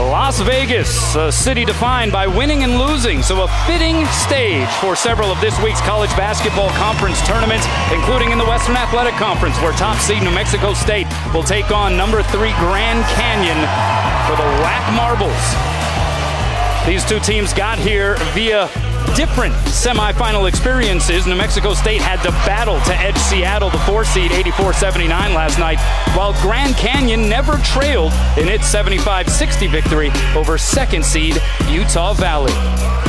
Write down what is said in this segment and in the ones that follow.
Las Vegas, a city defined by winning and losing, so a fitting stage for several of this week's college basketball conference tournaments, including in the Western Athletic Conference, where top seed New Mexico State will take on number 3 Grand Canyon for the WAC marbles. These two teams got here via different semifinal experiences. New Mexico State had to battle to edge Seattle, the 4 seed, 84-79 last night, while Grand Canyon never trailed in its 75-60 victory over 2nd seed Utah Valley.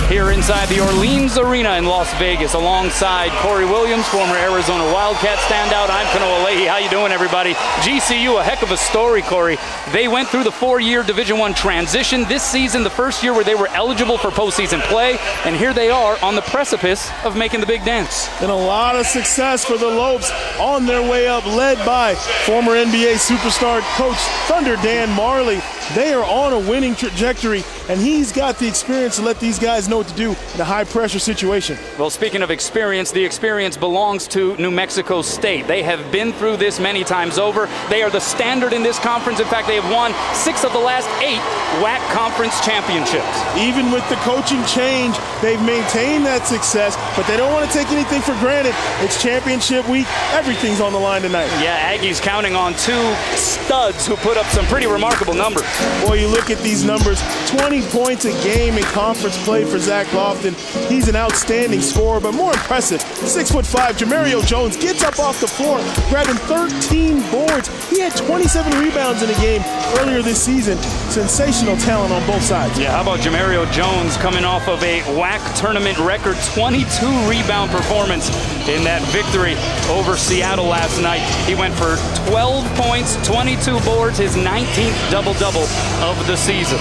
Here inside the Orleans Arena in Las Vegas, alongside Corey Williams, former Arizona Wildcat standout. I'm Kanoa Leahy. How you doing, everybody? GCU, a heck of a story, Corey. They went through the 4-year Division I transition. This season, the first year where they were eligible for postseason play, and here they are on the precipice of making the big dance. And a lot of success for the Lopes on their way up, led by former NBA superstar coach Thunder Dan Marley. They are on a winning trajectory, and he's got the experience to let these guys know what to do in a high-pressure situation. Well, speaking of experience, the experience belongs to New Mexico State. They have been through this many times over. They are the standard in this conference. In fact, they have won 6 of the last 8 WAC conference championships. Even with the coaching change, they've maintained that success, but they don't want to take anything for granted. It's championship week. Everything's on the line tonight. Yeah, Aggies counting on 2 studs who put up some pretty remarkable numbers. Boy, you look at these numbers, 20 points a game in conference play for Zach Lofton. He's an outstanding scorer, but more impressive, 6'5", Jamario Jones gets up off the floor, grabbing 13 boards. He had 27 rebounds in a game earlier this season. Sensational talent on both sides. Yeah, how about Jamario Jones coming off of a WAC tournament record 22 rebound performance in that victory over Seattle last night. He went for 12 points, 22 boards, his 19th double-double of the season.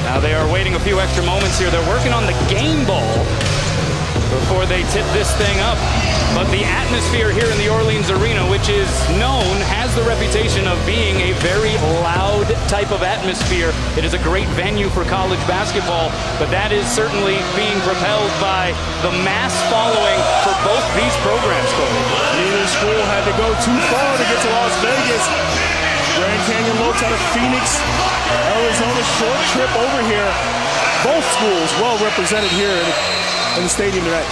Now they are waiting a few extra moments here. They're working on the game ball before they tip this thing up. But the atmosphere here in the Orleans Arena, which is known, has the reputation of being a very loud type of atmosphere. It is a great venue for college basketball, but that is certainly being propelled by the mass following for both these programs, Corey. Neither school had to go too far to get to Las Vegas. Grand Canyon Lopes out of Phoenix, Arizona, short trip over here. Both schools well represented here in the stadium tonight.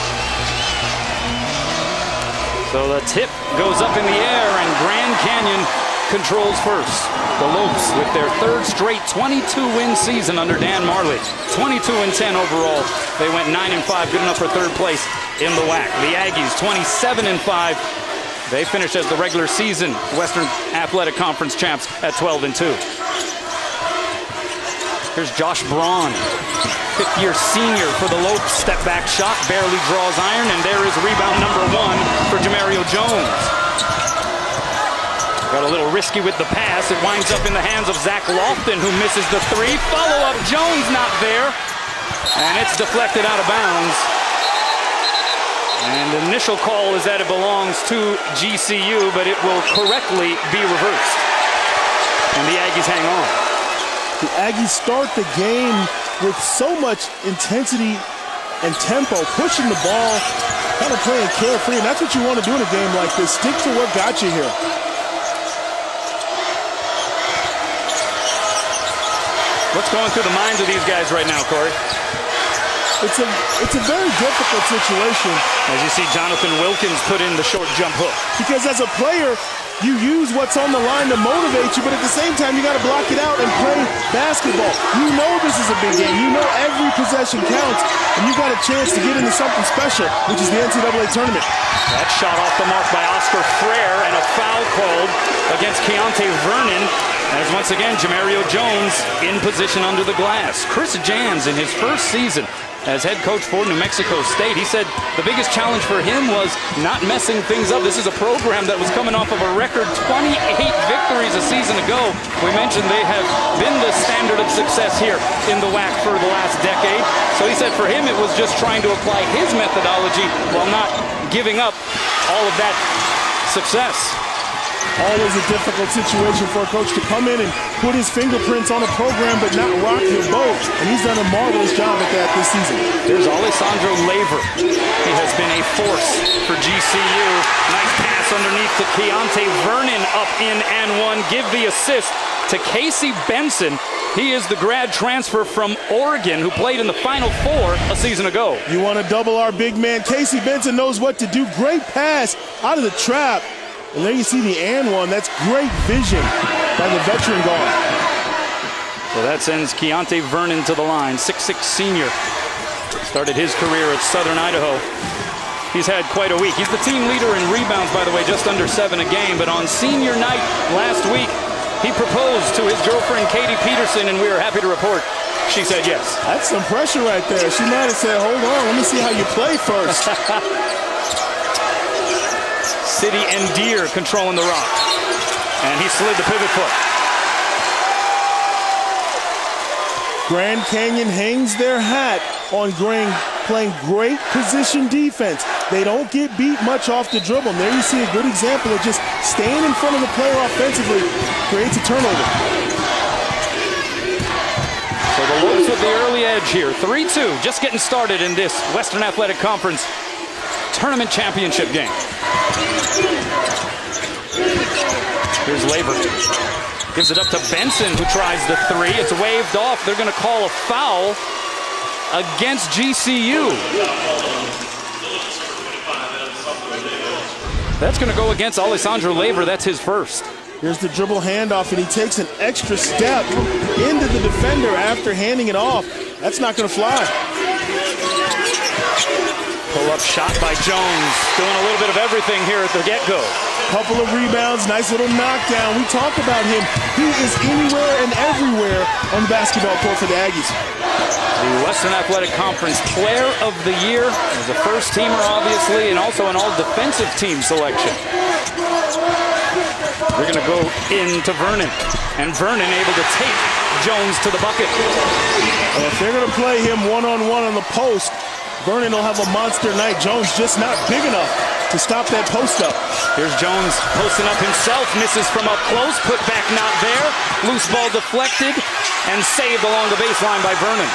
So the tip goes up in the air, and Grand Canyon controls first. The Lopes with their 3rd straight 22-win season under Dan Marley. 22-10 overall. They went 9-5, good enough for 3rd place in the WAC. The Aggies 27-5. They finished as the regular season Western Athletic Conference champs at 12-2. Here's Josh Braun, 5th-year senior for the Lopes. Step back shot, barely draws iron, and there is rebound number 1 for Jamario Jones. Got a little risky with the pass. It winds up in the hands of Zach Lofton, who misses the 3. Follow-up, Jones not there, and it's deflected out of bounds. And the initial call is that it belongs to GCU, but it will correctly be reversed. And the Aggies hang on. The Aggies start the game with so much intensity and tempo, pushing the ball, kind of playing carefree, and that's what you want to do in a game like this. Stick to what got you here. What's going through the minds of these guys right now, Corey? It's a very difficult situation. As you see Jonathan Wilkins put in the short jump hook. Because as a player, you use what's on the line to motivate you, but at the same time, you got to block it out and play basketball. You know this is a big game. You know every possession counts, and you got a chance to get into something special, which is the NCAA tournament. That shot off the mark by Oscar Frere, and a foul called against Keontae Vernon, as once again, Jamario Jones in position under the glass. Chris Jans, in his first season as head coach for New Mexico State, he said the biggest challenge for him was not messing things up. This is a program that was coming off of a record 28 victories a season ago. We mentioned they have been the standard of success here in the WAC for the last decade. So he said for him it was just trying to apply his methodology while not giving up all of that success. Always a difficult situation for a coach to come in and put his fingerprints on a program but not rock your boat. And he's done a marvelous job at that this season. There's Alessandro Laver. He has been a force for GCU. Nice pass underneath to Keontae Vernon, up in and one. Give the assist to Casey Benson. He is the grad transfer from Oregon who played in the Final Four a season ago. You want to double our big man. Casey Benson knows what to do. Great pass out of the trap. And there you see the and one. That's great vision by the veteran guard. So that sends Keontae Vernon to the line, 6'6" senior. Started his career at Southern Idaho. He's had quite a week. He's the team leader in rebounds, by the way, just under 7 a game. But on senior night last week, he proposed to his girlfriend, Katie Peterson, and we are happy to report she said yes. That's some pressure right there. She might have said, hold on, let me see how you play first. City and Deer controlling the rock. And he slid the pivot foot. Grand Canyon hangs their hat on playing great position defense. They don't get beat much off the dribble. And there you see a good example of just staying in front of the player offensively creates a turnover. So the Lopes with the early edge here. 3-2, just getting started in this Western Athletic Conference tournament championship game. Here's Laver. Gives it up to Benson, who tries the three. It's waved off. They're going to call a foul against GCU. That's going to go against Alessandro Laver. That's his first. Here's the dribble handoff, and he takes an extra step into the defender after handing it off. That's not going to fly. Pull-up shot by Jones. Doing a little bit of everything here at the get-go. Couple of rebounds, nice little knockdown. We talked about him. He is anywhere and everywhere on the basketball court for the Aggies. The Western Athletic Conference Player of the Year as a first-teamer, obviously, and also an all-defensive team selection. We're going to go into Vernon, and Vernon able to take Jones to the bucket. Well, if they're going to play him one-on-one on the post, Vernon will have a monster night. Jones just not big enough to stop that post-up. Here's Jones posting up himself, misses from up close, put back not there. Loose ball deflected and saved along the baseline by Vernon.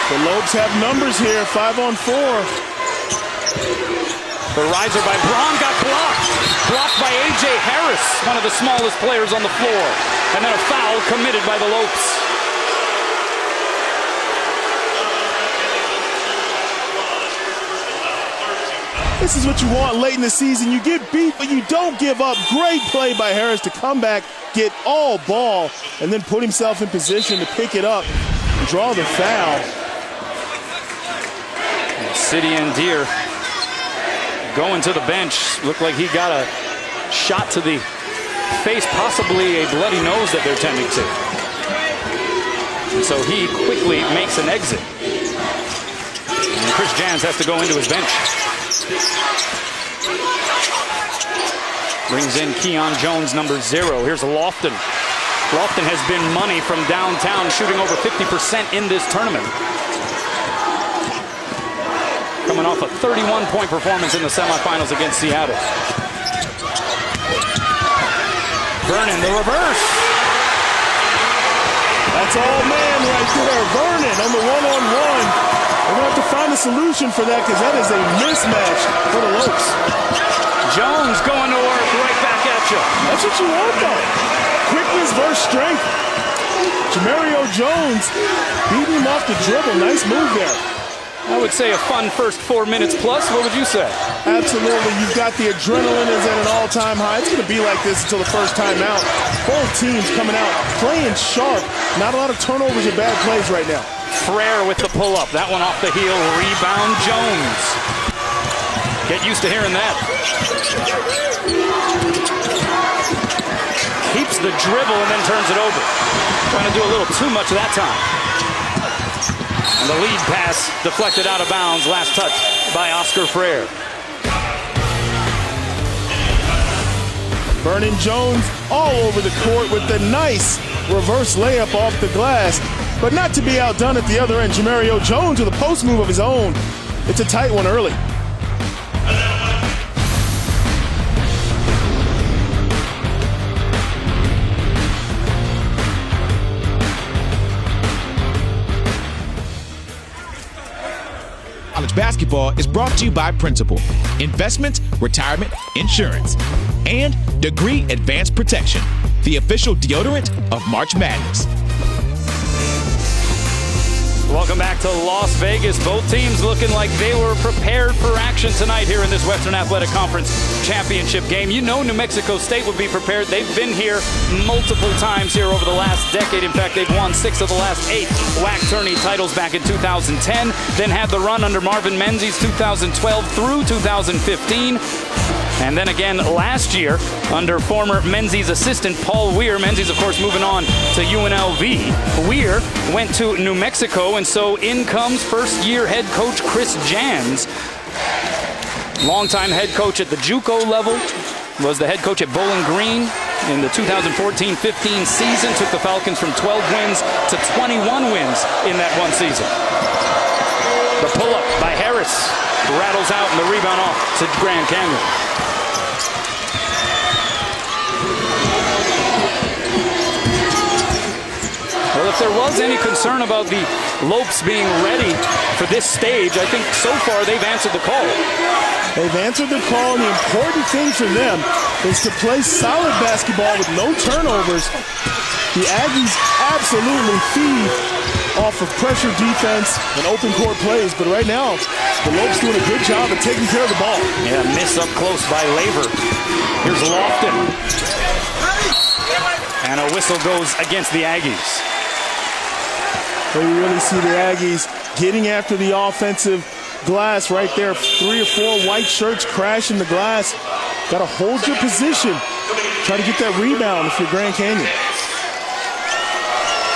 The Lopes have numbers here, 5-on-4. The riser by Braun got blocked. Blocked by A.J. Harris, one of the smallest players on the floor. And then a foul committed by the Lopes. This is what you want late in the season. You get beat, but you don't give up. Great play by Harris to come back, get all ball, and then put himself in position to pick it up and draw the foul. And City and Deer going to the bench. Looked like he got a shot to the face, possibly a bloody nose that they're tending to. And so he quickly makes an exit. And Chris Jans has to go into his bench. Brings in Keon Jones, number 0. Here's Lofton. Lofton has been money from downtown, shooting over 50% in this tournament. Coming off a 31-point performance in the semifinals against Seattle. Vernon, the reverse. That's all man right there. Vernon on the one-on-one. We're going to have to find a solution for that because that is a mismatch for the Lopes. Jones going to work right back at you. That's what you want, though. Quickness versus strength. Jamario Jones beating him off the dribble. Nice move there. I would say a fun first 4 minutes plus. What would you say? Absolutely. You've got the adrenaline is at an all-time high. It's going to be like this until the first time out. Both teams coming out, playing sharp. Not a lot of turnovers or bad plays right now. Frere with the pull-up. That one off the heel. Rebound Jones. Get used to hearing that. Keeps the dribble and then turns it over. Trying to do a little too much that time. And the lead pass deflected out of bounds. Last touch by Oscar Frere. Vernon Jones all over the court with the nice reverse layup off the glass. But not to be outdone at the other end. Jamario Jones with a post move of his own. It's a tight one early. College Basketball is brought to you by Principal, Investment, Retirement, Insurance, and Degree Advanced Protection, the official deodorant of March Madness. Welcome back to Las Vegas. Both teams looking like they were prepared for action tonight here in this Western Athletic Conference championship game. You know New Mexico State would be prepared. They've been here multiple times here over the last decade. In fact, they've won 6 of the last 8 WAC tourney titles back in 2010, then had the run under Marvin Menzies 2012 through 2015. And then again last year under former Menzies assistant Paul Weir. Menzies, of course, moving on to UNLV. Weir went to New Mexico, and so in comes first-year head coach Chris Jans. Longtime head coach at the JUCO level, was the head coach at Bowling Green in the 2014-15 season. Took the Falcons from 12 wins to 21 wins in that one season. The pull-up by Harris rattles out, and the rebound off to Grand Canyon. Well, if there was any concern about the Lopes being ready for this stage, I think so far they've answered the call. They've answered the call, and the important thing for them is to play solid basketball with no turnovers. The Aggies absolutely feed off of pressure defense and open court plays, but right now, the Lopes doing a good job of taking care of the ball. Yeah, miss up close by Laver. Here's Lofton. And a whistle goes against the Aggies. But you really see the Aggies getting after the offensive glass right there. 3 or 4 white shirts crashing the glass. Got to hold your position. Try to get that rebound if you're Grand Canyon.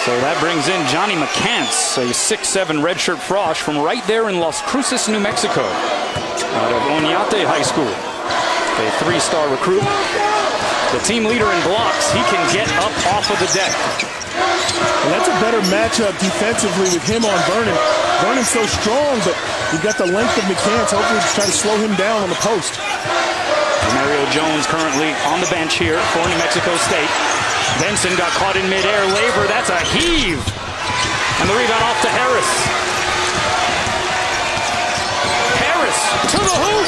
So that brings in Johnny McCants, a 6'7" redshirt frosh from right there in Las Cruces, New Mexico, out of Oñate High School. A 3-star recruit. The team leader in blocks. He can get up off of the deck. And that's a better matchup defensively with him on Vernon. Vernon's so strong, but you've got the length of McCants. Hopefully try to slow him down on the post. Mario Jones currently on the bench here for New Mexico State. Benson got caught in midair. Laver, that's a heave. And the rebound off to Harris. Harris to the hoop.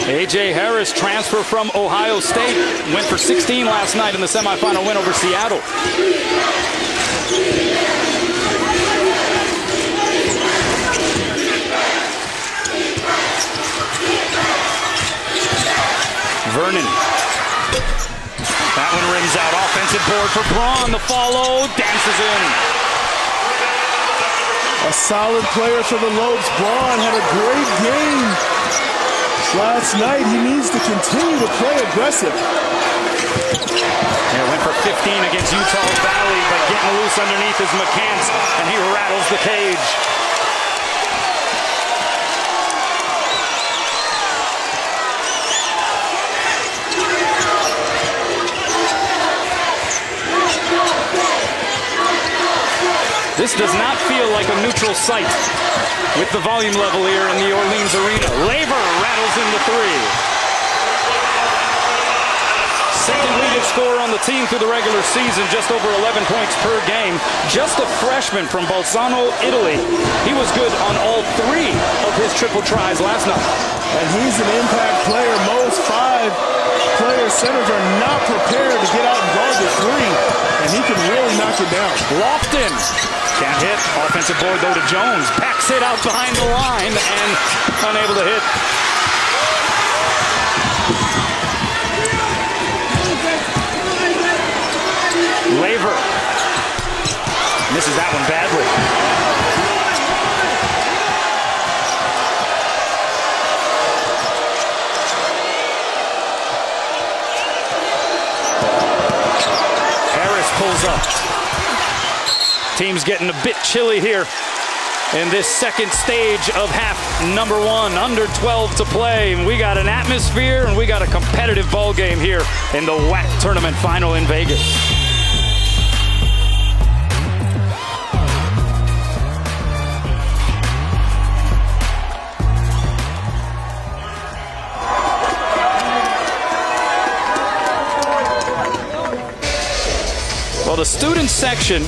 A.J. Harris, transfer from Ohio State, went for 16 last night in the semifinal win over Seattle. Vernon. That one rims out. Offensive board for Braun. The follow dances in. A solid player for the Lopes. Braun had a great game last night. He needs to continue to play aggressive. Yeah, went for 15 against Utah Valley, but getting loose underneath is McCants, and he rattles the cage. This does not feel like a neutral site with the volume level here in the Orleans Arena. Laver rattles in the 3. Second leading scorer on the team through the regular season, just over 11 points per game. Just a freshman from Bolzano, Italy. He was good on all 3 of his triple tries last night. And he's an impact player. Most 5-player centers are not prepared to get out and guard the 3, and he can really knock it down. Lofton can't hit. Offensive board, though, to Jones. Backs it out behind the line and unable to hit. Laver misses that one badly. Harris pulls up. Team's getting a bit chilly here in this second stage of half number 1. Under 12 to play. And we got an atmosphere and we got a competitive ball game here in the WAC tournament final in Vegas. student section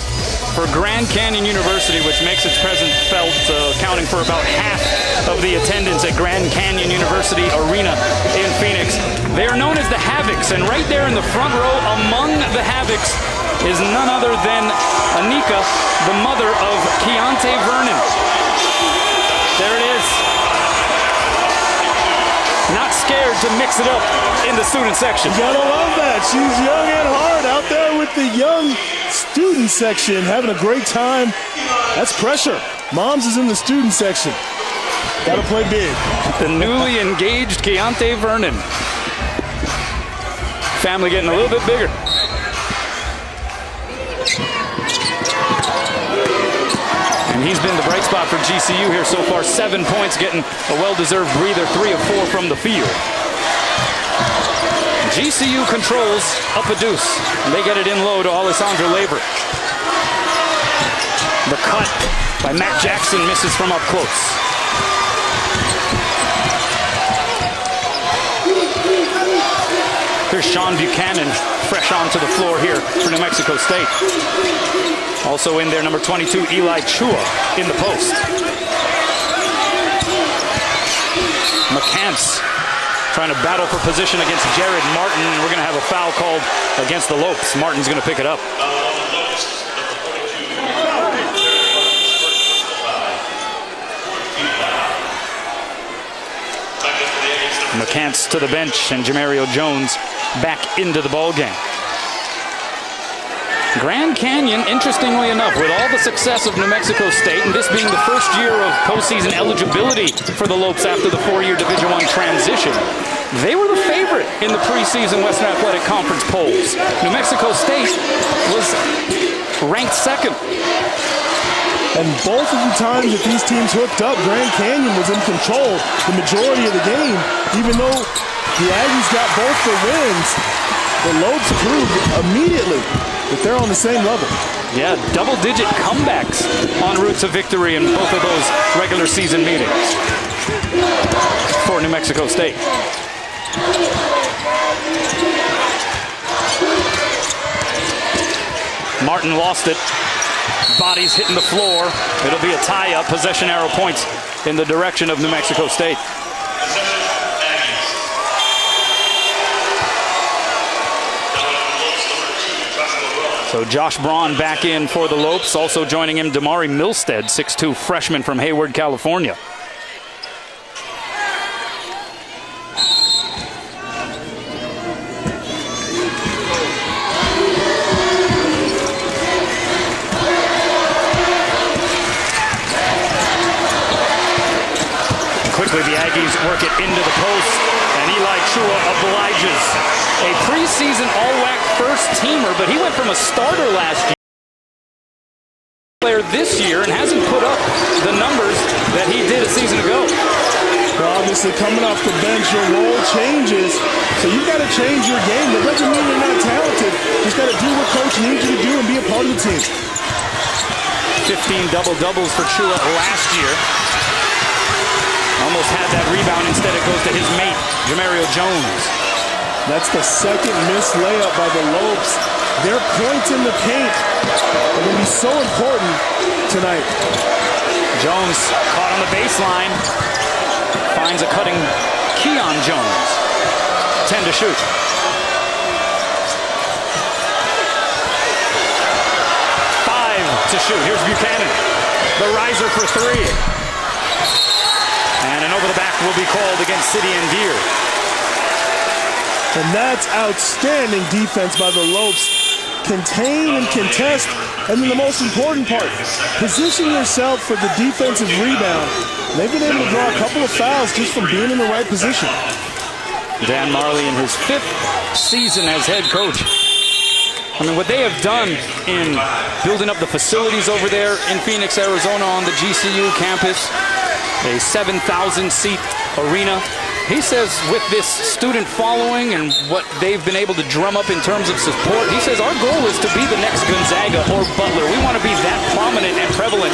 for Grand Canyon University, which makes its presence felt, accounting for about half of the attendance at Grand Canyon University Arena in Phoenix. They are known as the Havocs, and right there in the front row among the Havocs is none other than Anika, the mother of Keontae Vernon. There it is. Not scared to mix it up in the student section. You gotta love that. She's young at heart out there with the young student section, having a great time. That's pressure. Mom's is in the student section. Gotta play big. The newly engaged Keontae Vernon. Family getting a little bit bigger. And he's been the bright spot for GCU here so far. 7 points, getting a well-deserved breather, 3 of 4 from the field. GCU controls up a deuce. They get it in low to Alessandra Labor. The cut by Matt Jackson misses from up close. Here's Sean Buchanan, fresh onto the floor here for New Mexico State. Also in there, number 22, Eli Chua in the post. McCants trying to battle for position against Jared Martin, and we're going to have a foul called against the Lopes. Martin's going to pick it up. McCants to the bench, and Jamario Jones back into the ballgame. Grand Canyon, interestingly enough, with all the success of New Mexico State, and this being the first year of postseason eligibility for the Lopes after the 4-year Division I transition, they were the favorite in the preseason Western Athletic Conference polls. New Mexico State was ranked second. And both of the times that these teams hooked up, Grand Canyon was in control the majority of the game. Even though the Aggies got both the wins, the Lopes proved immediately that they're on the same level. Yeah, double-digit comebacks en route to victory in both of those regular season meetings for New Mexico State. Martin lost it. Bodies hitting the floor. It'll be a tie-up. Possession arrow points in the direction of New Mexico State. So Josh Braun back in for the Lopes. Also joining him, Damari Milstead, 6'2", freshman from Hayward, California. Quickly, the Aggies work it into the post, and Eli Chua obliges. A preseason All-WAC first-teamer, but he went from a starter last year player this year and hasn't put up the numbers that he did a season ago. Well, obviously, coming off the bench, your role changes, so you've got to change your game. That doesn't mean you're not talented. You just got to do what coach needs you to do and be a part of the team. 15 double-doubles for Chua last year. Almost had that rebound. Instead, it goes to his mate, Jamario Jones. That's the second missed layup by the Lopes. Their points in the paint are going to be so important tonight. Jones caught on the baseline. Finds a cutting Keon Jones. 10 to shoot. 5 to shoot. Here's Buchanan. The riser for 3. And an over the back will be called against City and Deer. And that's outstanding defense by the Lopes. Contain and contest, and then the most important part, position yourself for the defensive rebound. They've been able to draw a couple of fouls just from being in the right position. Dan Marley in his 5th season as head coach. I mean, what they have done in building up the facilities over there in Phoenix, Arizona on the GCU campus, a 7,000-seat arena. He says with this student following and what they've been able to drum up in terms of support, he says our goal is to be the next Gonzaga or Butler. We want to be that prominent and prevalent,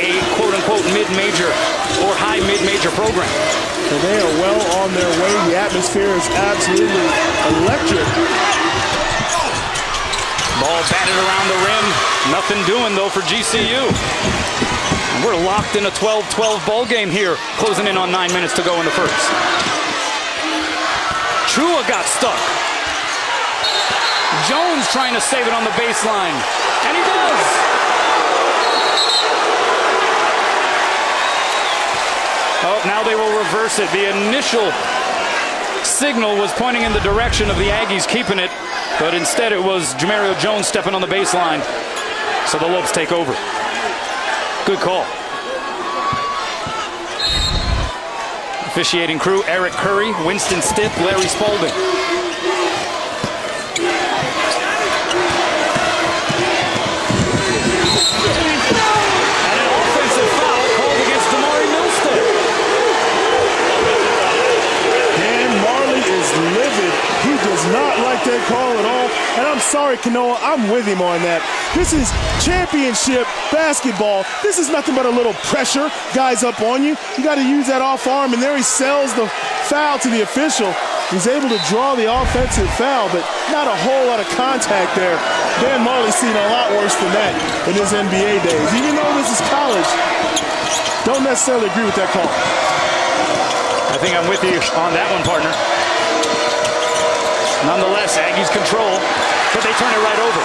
a quote-unquote mid-major or high mid-major program. And they are well on their way. The atmosphere is absolutely electric. Ball batted around the rim. Nothing doing, though, for GCU. And we're locked in a 12-12 ball game here, closing in on 9 minutes to go in the first. Chua got stuck. Jones trying to save it on the baseline. And he does. Oh, now they will reverse it. The initial signal was pointing in the direction of the Aggies keeping it, but instead it was Jamario Jones stepping on the baseline. So the Lopes take over. Good call. Officiating crew, Eric Curry, Winston Stiff, Larry Spaulding. And an offensive foul called against Damari Milstead. Dan Marley is livid. He does not like that call at all. And I'm sorry, Kanoa, I'm with him on that. This is championship basketball. This is nothing but a little pressure. Guys up on you. You got to use that off arm, and there he sells the foul to the official. He's able to draw the offensive foul, but not a whole lot of contact there. Dan Marley's seen a lot worse than that in his NBA days. Even though this is college, don't necessarily agree with that call. I think I'm with you on that one, partner. Nonetheless, Aggies control, but they turn it right over.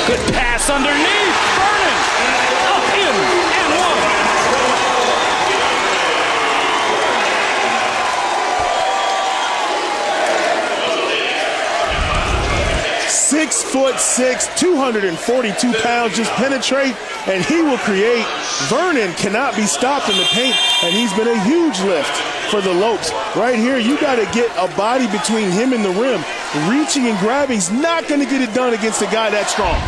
Good pass underneath. Vernon up in and one. 6'6", 242 pounds, just penetrate, and he will create. Vernon cannot be stopped in the paint, and he's been a huge lift for the Lopes. Right here, you got to get a body between him and the rim. Reaching and grabbing, he's not going to get it done against a guy that strong.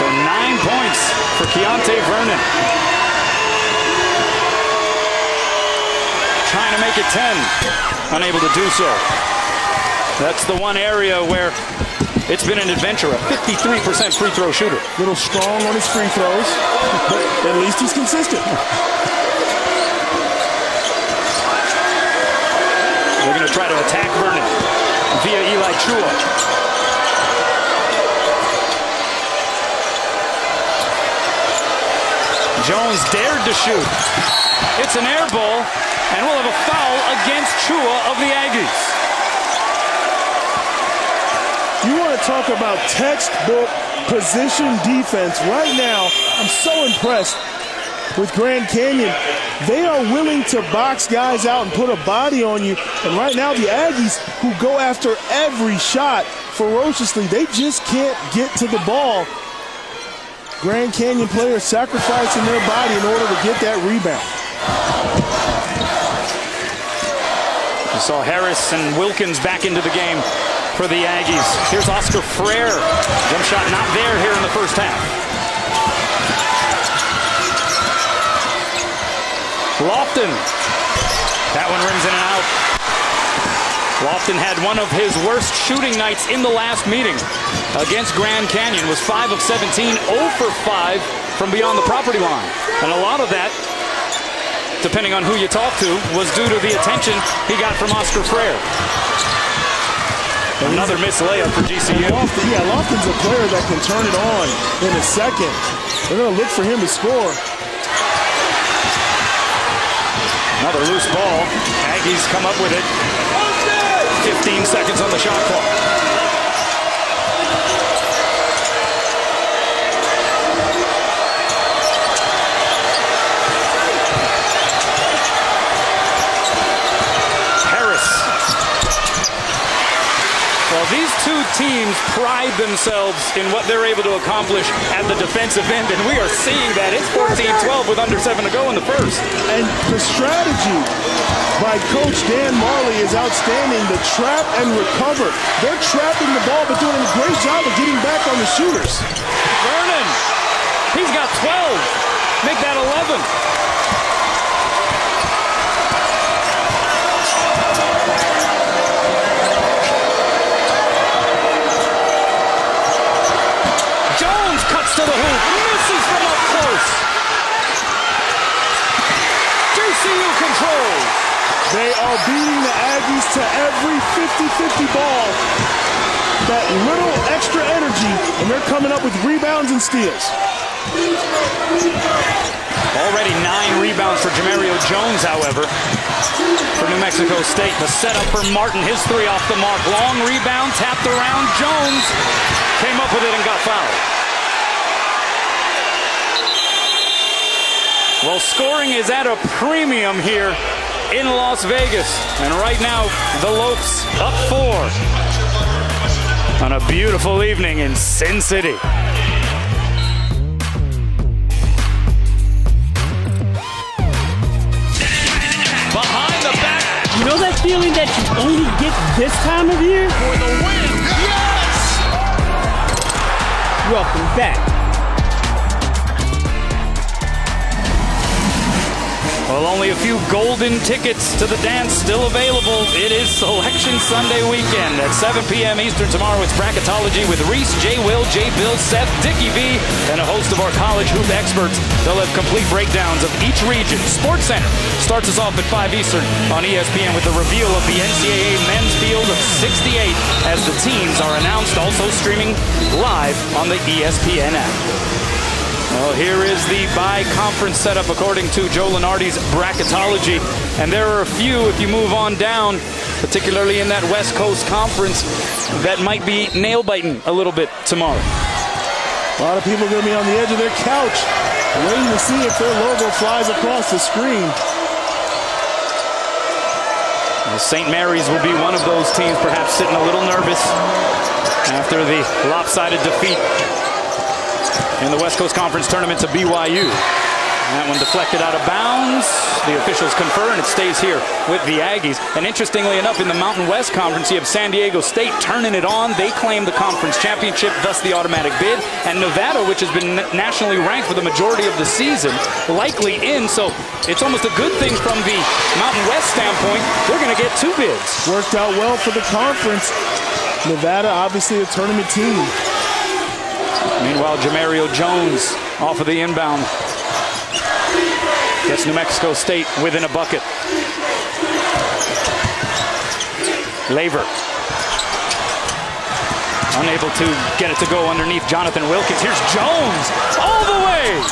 So 9 points for Keontae Vernon. Trying to make it 10, unable to do so. That's the one area where it's been an adventure, a 53% free throw shooter. A little strong on his free throws, but at least he's consistent. They're going to try to attack Vernon via Eli Chua. Jones dared to shoot. It's an air ball, and we'll have a foul against Chua of the Aggies. You want to talk about textbook position defense. Right now, I'm so impressed with Grand Canyon. They are willing to box guys out and put a body on you. And right now, the Aggies, who go after every shot ferociously, they just can't get to the ball. Grand Canyon players sacrificing their body in order to get that rebound. You saw Harris and Wilkins back into the game for the Aggies. Here's Oscar Frere. Jump shot not there here in the first half. Lofton. That one rims in and out. Lofton had one of his worst shooting nights in the last meeting against Grand Canyon. Was 5 of 17, 0 for 5 from beyond the property line. And a lot of that, depending on who you talk to, was due to the attention he got from Oscar Frere. Another missed layup for GCU. Lofton's a player that can turn it on in a second. They're going to look for him to score. Another loose ball. Aggies come up with it. 15 seconds on the shot clock. Well, these two teams pride themselves in what they're able to accomplish at the defensive end, and we are seeing that. It's 14-12 with under 7 to go in the first. And the strategy by Coach Dan Marley is outstanding. The trap and recover. They're trapping the ball, but doing a great job of getting back on the shooters. Vernon, he's got 12. Make that 11. To the hoop, misses from up close. They are beating the Aggies to every 50-50 ball. That little extra energy, and they're coming up with rebounds and steals. Already 9 rebounds for Jamario Jones, however, for New Mexico State. The setup for Martin, his 3 off the mark. Long rebound, tapped around. Jones came up with it and got fouled. Well, scoring is at a premium here in Las Vegas. And right now, the Lopes up 4 on a beautiful evening in Sin City. Behind the back. You know that feeling that you only get this time of year? For the win. Yes! Welcome back. Well, only a few golden tickets to the dance still available. It is Selection Sunday weekend at 7 p.m. Eastern tomorrow. It's Bracketology with Reese, J. Will, J. Bill, Seth, Dickie V, and a host of our college hoop experts. They'll have complete breakdowns of each region. Sports Center starts us off at 5 Eastern on ESPN with the reveal of the NCAA men's field of 68 as the teams are announced, also streaming live on the ESPN app. Well, here is the by-conference setup according to Joe Lunardi's Bracketology. And there are a few, if you move on down, particularly in that West Coast Conference, that might be nail-biting a little bit tomorrow. A lot of people are going to be on the edge of their couch waiting to see if their logo flies across the screen. Well, St. Mary's will be one of those teams perhaps sitting a little nervous after the lopsided defeat in the West Coast Conference tournament to BYU. That one deflected out of bounds. The officials confer, and it stays here with the Aggies. And interestingly enough, in the Mountain West Conference, you have San Diego State turning it on. They claim the conference championship, thus the automatic bid. And Nevada, which has been nationally ranked for the majority of the season, likely in. So it's almost a good thing from the Mountain West standpoint. They're going to get 2 bids. Worked out well for the conference. Nevada, obviously a tournament team. Meanwhile, Jamario Jones off of the inbound gets New Mexico State within a bucket. Laver unable to get it to go underneath Jonathan Wilkins. Here's Jones all the way.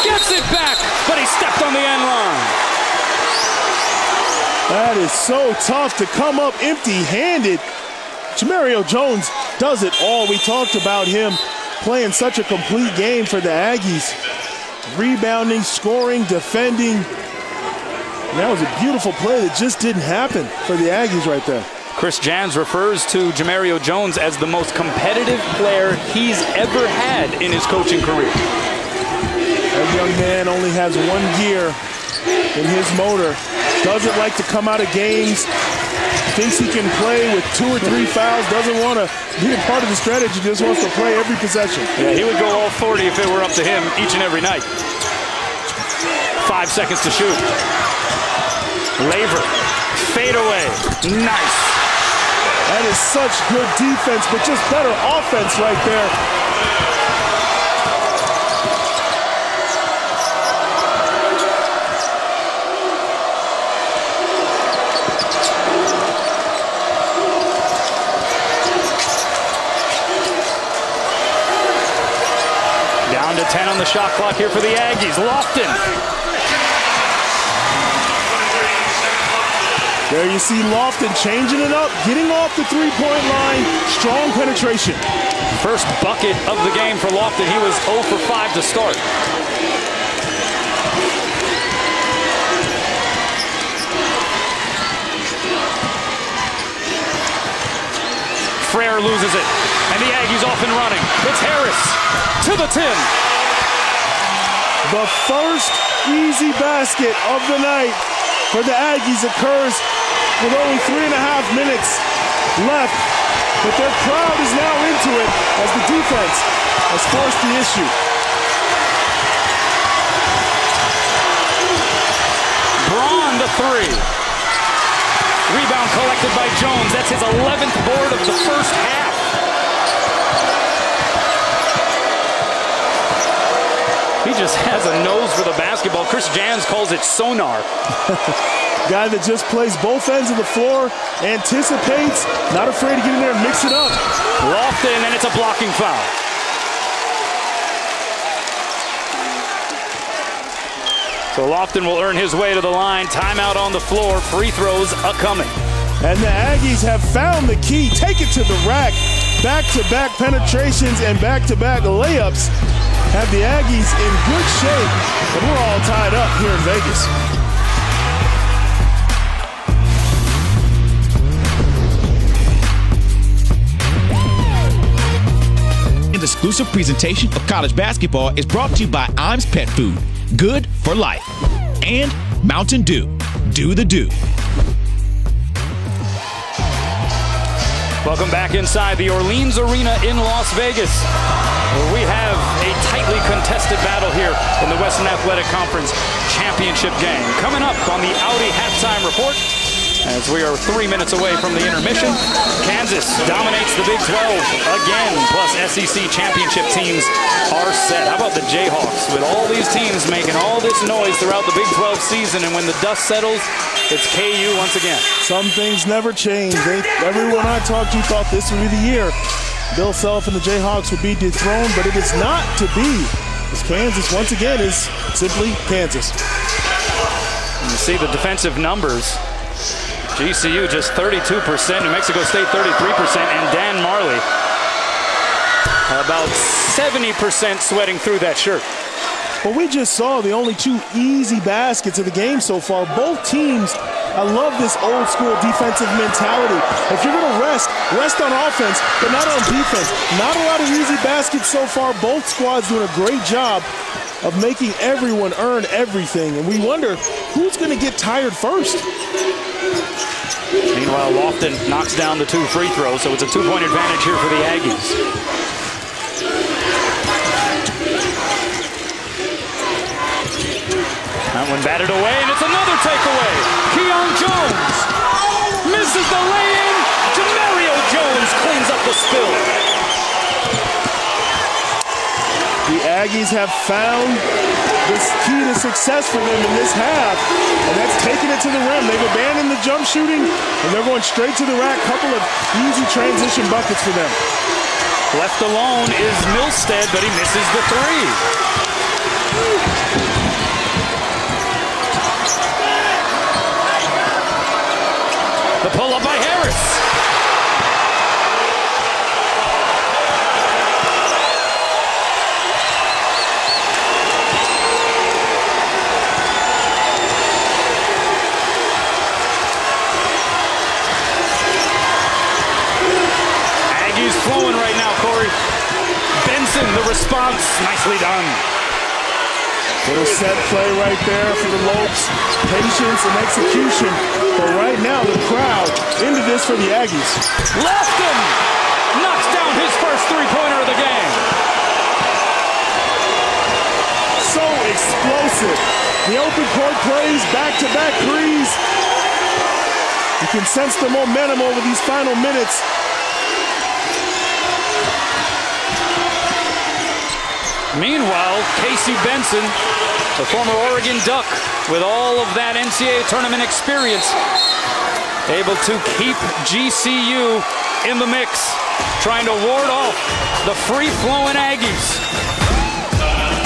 Gets it back, but he stepped on the end line. That is so tough to come up empty-handed. Jamario Jones does it all. We talked about him playing such a complete game for the Aggies. Rebounding, scoring, defending. And that was a beautiful play that just didn't happen for the Aggies right there. Chris Jans refers to Jamario Jones as the most competitive player he's ever had in his coaching career. That young man only has 1 gear in his motor. Doesn't like to come out of games. Thinks he can play with 2 or 3 fouls. Doesn't want to be a part of the strategy. Just wants to play every possession. Yeah, he would go all 40 if it were up to him each and every night. 5 seconds to shoot. Laver, fade away. Nice. That is such good defense, but just better offense right there. Down to 10 on the shot clock here for the Aggies. Lofton. There you see Lofton changing it up, getting off the three-point line. Strong penetration. First bucket of the game for Lofton. He was 0 for 5 to start. Frere loses it, and the Aggies off and running. It's Harris to the 10. The first easy basket of the night for the Aggies occurs with only 3.5 minutes left, but their crowd is now into it as the defense has forced the issue. Braun the 3. Rebound collected by Jones. That's his 11th board of the first half. He just has a nose for the basketball. Chris Jans calls it sonar. Guy that just plays both ends of the floor, anticipates, not afraid to get in there and mix it up. Lofton, and it's a blocking foul. So Lofton will earn his way to the line. Timeout on the floor. Free throws a-coming. And the Aggies have found the key. Take it to the rack. Back-to-back penetrations and back-to-back layups have the Aggies in good shape. And we're all tied up here in Vegas. This exclusive presentation of college basketball is brought to you by Imes Pet Food, good for life, and Mountain Dew, do the do. Welcome back inside the Orleans Arena in Las Vegas, where we have a tightly contested battle here in the Western Athletic Conference Championship game. Coming up on the Audi halftime report, as we are 3 minutes away from the intermission, Kansas dominates the Big 12 again, plus SEC championship teams are set. How about the Jayhawks? With all these teams making all this noise throughout the Big 12 season, and when the dust settles, it's KU once again. Some things never change. Everyone I talked to thought this would be the year Bill Self and the Jayhawks would be dethroned, but it is not to be. As Kansas, once again, is simply Kansas. And you see the defensive numbers. GCU just 32%, New Mexico State 33%, and Dan Marley about 70% sweating through that shirt. Well, we just saw the only two easy baskets of the game so far. Both teams, I love this old school defensive mentality. If you're going to rest on offense, but not on defense. Not a lot of easy baskets so far. Both squads doing a great job of making everyone earn everything. And we wonder who's going to get tired first. Meanwhile, Lofton knocks down the 2 free throws, so it's a 2-point advantage here for the Aggies. That one batted away, and it's another takeaway. Keon Jones misses the lay-in. Jamario Jones cleans up the spill. The Aggies have found this key to success for them in this half, and that's taking it to the rim. They've abandoned the jump shooting, and they're going straight to the rack. Couple of easy transition buckets for them. Left alone is Milstead, but he misses the 3. The pull-up by Harris. Aggies flowing right now, Corey. Benson, the response, nicely done. Little set play right there for the Lopes. Patience and execution. But right now, the crowd into this for the Aggies. Lofton knocks down his first 3-pointer of the game. So explosive. The open court plays, back-to-back threes. You can sense the momentum over these final minutes. Meanwhile, Casey Benson, the former Oregon Duck, with all of that NCAA tournament experience, able to keep GCU in the mix, trying to ward off the free-flowing Aggies,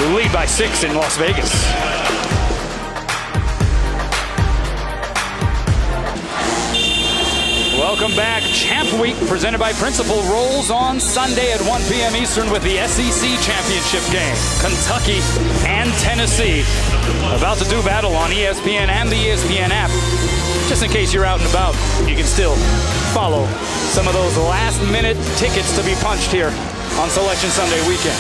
who lead by 6 in Las Vegas. Welcome back. Champ Week, presented by Principal, rolls on Sunday at 1 p.m. Eastern with the SEC Championship game. Kentucky and Tennessee about to do battle on ESPN and the ESPN app. Just in case you're out and about, you can still follow some of those last-minute tickets to be punched here on Selection Sunday weekend.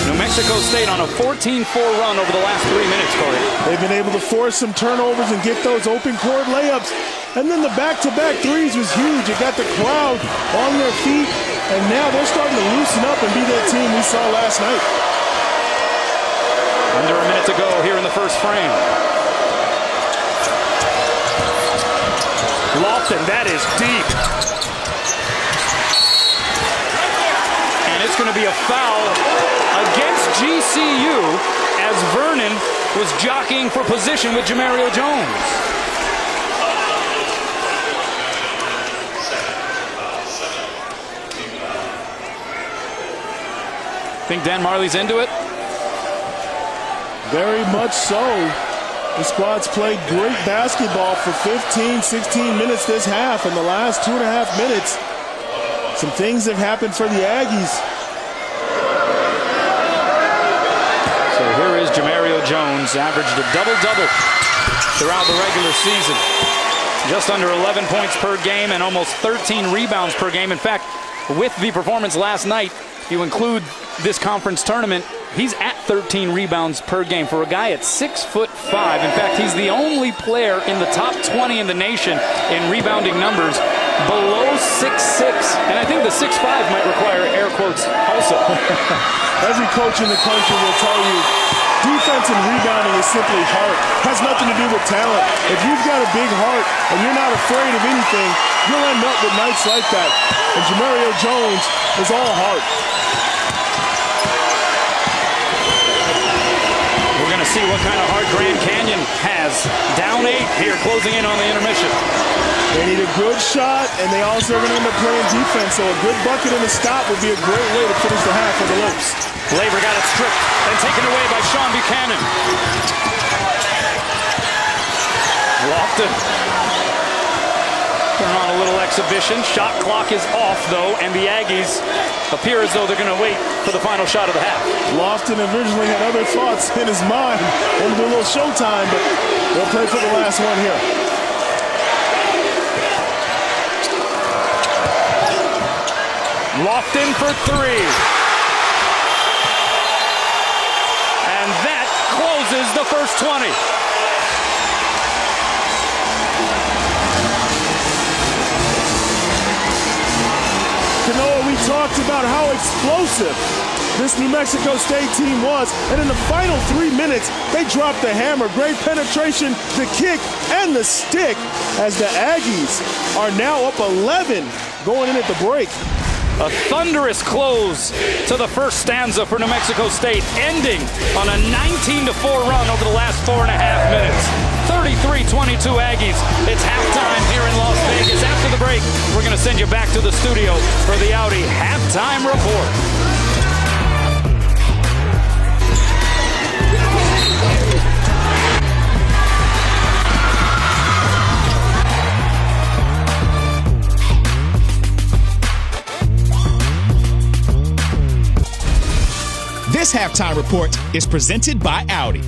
New Mexico State on a 14-4 run over the last 3 minutes, Corey. They've been able to force some turnovers and get those open court layups. And then the back-to-back threes was huge. It got the crowd on their feet. And now they're starting to loosen up and be that team we saw last night. Under a minute to go here in the first frame. Lofton, that is deep. And it's going to be a foul against GCU as Vernon was jockeying for position with Jamario Jones. Think Dan Marley's into it? Very much so. The squad's played great basketball for 15, 16 minutes this half. In the last 2.5 minutes, some things have happened for the Aggies. So here is Jamario Jones, averaged a double-double throughout the regular season. Just under 11 points per game and almost 13 rebounds per game. In fact, with the performance last night, if you include this conference tournament, he's at 13 rebounds per game for a guy at 6'5". In fact, he's the only player in the top 20 in the nation in rebounding numbers below 6'6". And I think the 6'5" might require air quotes also. Every coach in the country will tell you defense and rebounding is simply heart. Has nothing to do with talent. If you've got a big heart and you're not afraid of anything, you'll end up with nights like that. And Jamario Jones is all heart. We're going to see what kind of heart Grand Canyon has. Down 8 here, closing in on the intermission. They need a good shot, and they also are going to end up playing defense, so a good bucket and a stop would be a great way to finish the half for the Lopes. Laver got it stripped and taken away by Sean Buchanan. Lofton. Turn on a little exhibition. Shot clock is off, though, and the Aggies appear as though they're going to wait for the final shot of the half. Lofton originally had other thoughts in his mind. Want to do a little showtime, but they'll play for the last one here. Lofton for 3. And that closes the first 20. Kanoa, we talked about how explosive this New Mexico State team was, and in the final 3 minutes, they dropped the hammer. Great penetration, the kick, and the stick as the Aggies are now up 11 going in at the break. A thunderous close to the first stanza for New Mexico State, ending on a 19-4 run over the last 4.5 minutes. 33-22 Aggies. It's halftime here in Las Vegas. After the break, we're going to send you back to the studio for the Audi Halftime Report. This halftime report is presented by Audi.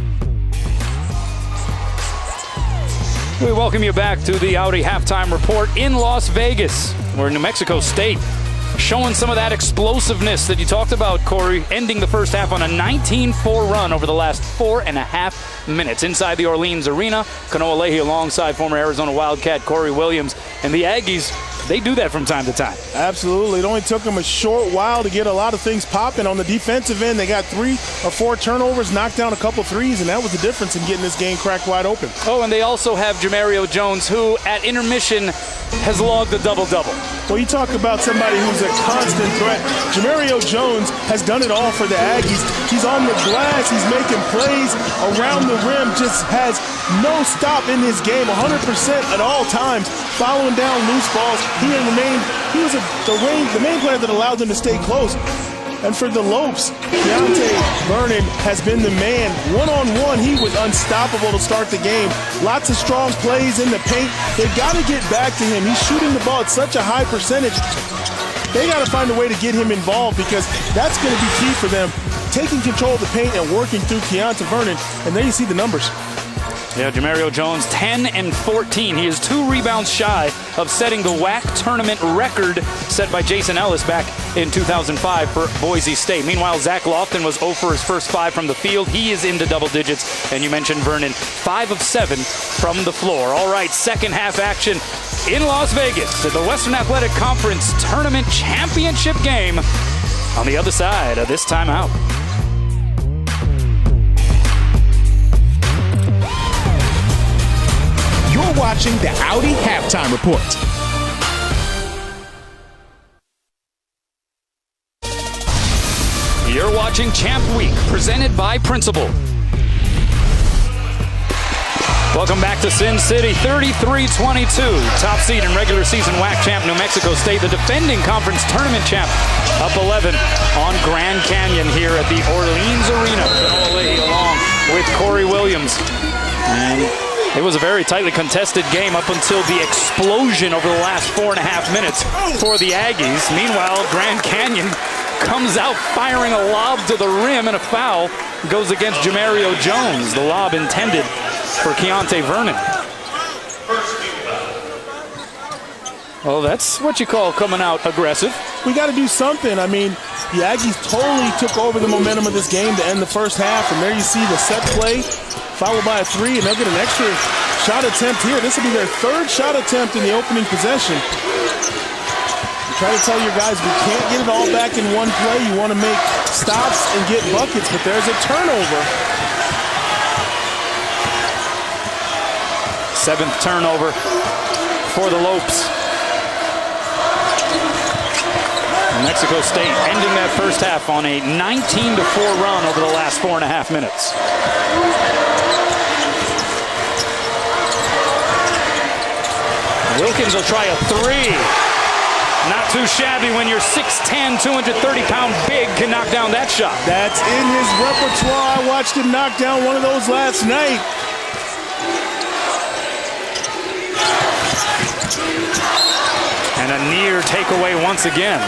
We welcome you back to the Audi Halftime Report in Las Vegas, where New Mexico State showing some of that explosiveness that you talked about, Corey, ending the first half on a 19-4 run over the last 4.5 minutes. Inside the Orleans Arena, Kanoa Leahy alongside former Arizona Wildcat Corey Williams, and the Aggies, they do that from time to time. Absolutely. It only took them a short while to get a lot of things popping. On the defensive end, they got 3 or 4 turnovers, knocked down a couple threes, and that was the difference in getting this game cracked wide open. Oh, and they also have Jamario Jones, who at intermission has logged a double-double. Well, you talk about somebody who's a constant threat. Jamario Jones has done it all for the Aggies. He's on the glass. He's making plays around the rim. Just has no stop in his game, 100% at all times, following down loose balls. He was the main player that allowed them to stay close. And for the Lopes, Keontae Vernon has been the man. One-on-one, he was unstoppable to start the game. Lots of strong plays in the paint. They've got to get back to him. He's shooting the ball at such a high percentage. They got to find a way to get him involved, because that's going to be key for them. Taking control of the paint and working through Keontae Vernon. And there you see the numbers. Yeah, Jamario Jones, 10 and 14. He is 2 rebounds shy of setting the WAC tournament record set by Jason Ellis back in 2005 for Boise State. Meanwhile, Zach Lofton was 0 for his first 5 from the field. He is into double digits. And you mentioned Vernon, 5 of 7 from the floor. All right, second half action in Las Vegas at the Western Athletic Conference Tournament Championship game on the other side of this timeout. You're watching the Audi Halftime Report. You're watching Champ Week, presented by Principal. Welcome back to Sin City, 33-22. Top seed and regular season WAC champ New Mexico State, the defending conference tournament champ, up 11 on Grand Canyon here at the Orleans Arena. Noah Leahy along with Corey Williams. And it was a very tightly contested game up until the explosion over the last 4.5 minutes for the Aggies. Meanwhile, Grand Canyon comes out firing a lob to the rim, and a foul goes against Jamario Jones. The lob intended for Keontae Vernon. Well, that's what you call coming out aggressive. We got to do something. I mean, the Aggies totally took over the momentum of this game to end the first half, and there you see the set play followed by a three, and they'll get an extra shot attempt here. This will be their third shot attempt in the opening possession. Try to tell your guys we can't get it all back in one play. You want to make stops and get buckets, but there's a turnover. 7th turnover for the Lopes. New Mexico State ending that first half on a 19-4 run over the last 4.5 minutes. Wilkins will try a three. Not too shabby when your 6'10", 230-pound big can knock down that shot. That's in his repertoire. I watched him knock down one of those last night. And a near takeaway once again,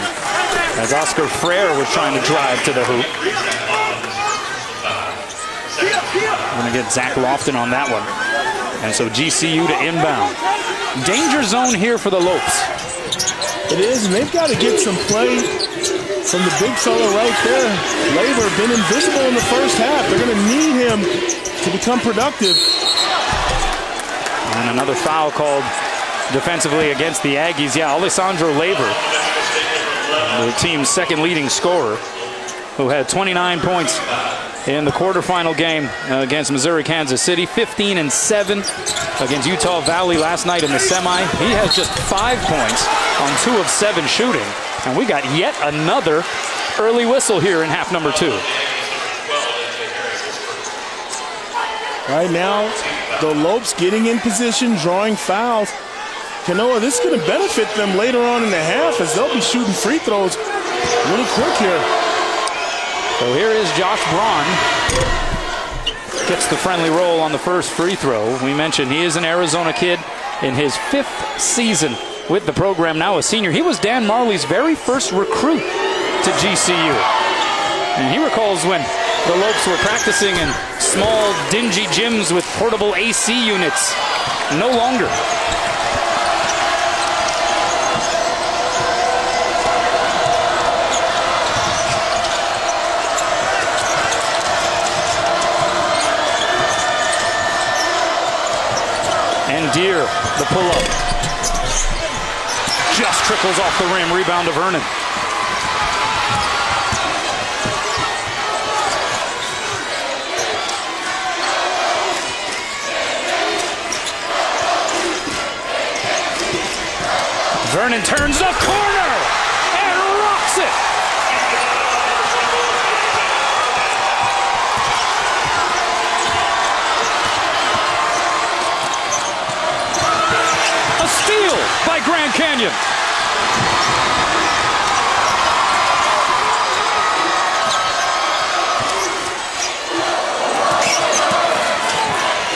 as Oscar Frere was trying to drive to the hoop. Going to get Zach Lofton on that one. And so GCU to inbound. Danger zone here for the Lopes. It is, and they've got to get some play from the big fella right there. Labor been invisible in the first half. They're going to need him to become productive. And another foul called defensively against the Aggies. Yeah, Alessandro Labor, the team's second leading scorer, who had 29 points in the quarterfinal game against Missouri Kansas City, 15-7 against Utah Valley last night in the semi. He has just 5 points on 2 of 7 shooting, and we got yet another early whistle here in half number 2. Right now, the Lopes getting in position, drawing fouls. Kanoa, this is going to benefit them later on in the half, as they'll be shooting free throws really quick here. So here is Josh Braun. Gets the friendly roll on the first free throw. We mentioned he is an Arizona kid in his 5th season with the program, now a senior. He was Dan Marley's very first recruit to GCU. And he recalls when the Lopes were practicing in small, dingy gyms with portable AC units. No longer. Deere, the pull-up. Just trickles off the rim. Rebound to Vernon. Vernon turns the corner and rocks it. Steal by Grand Canyon.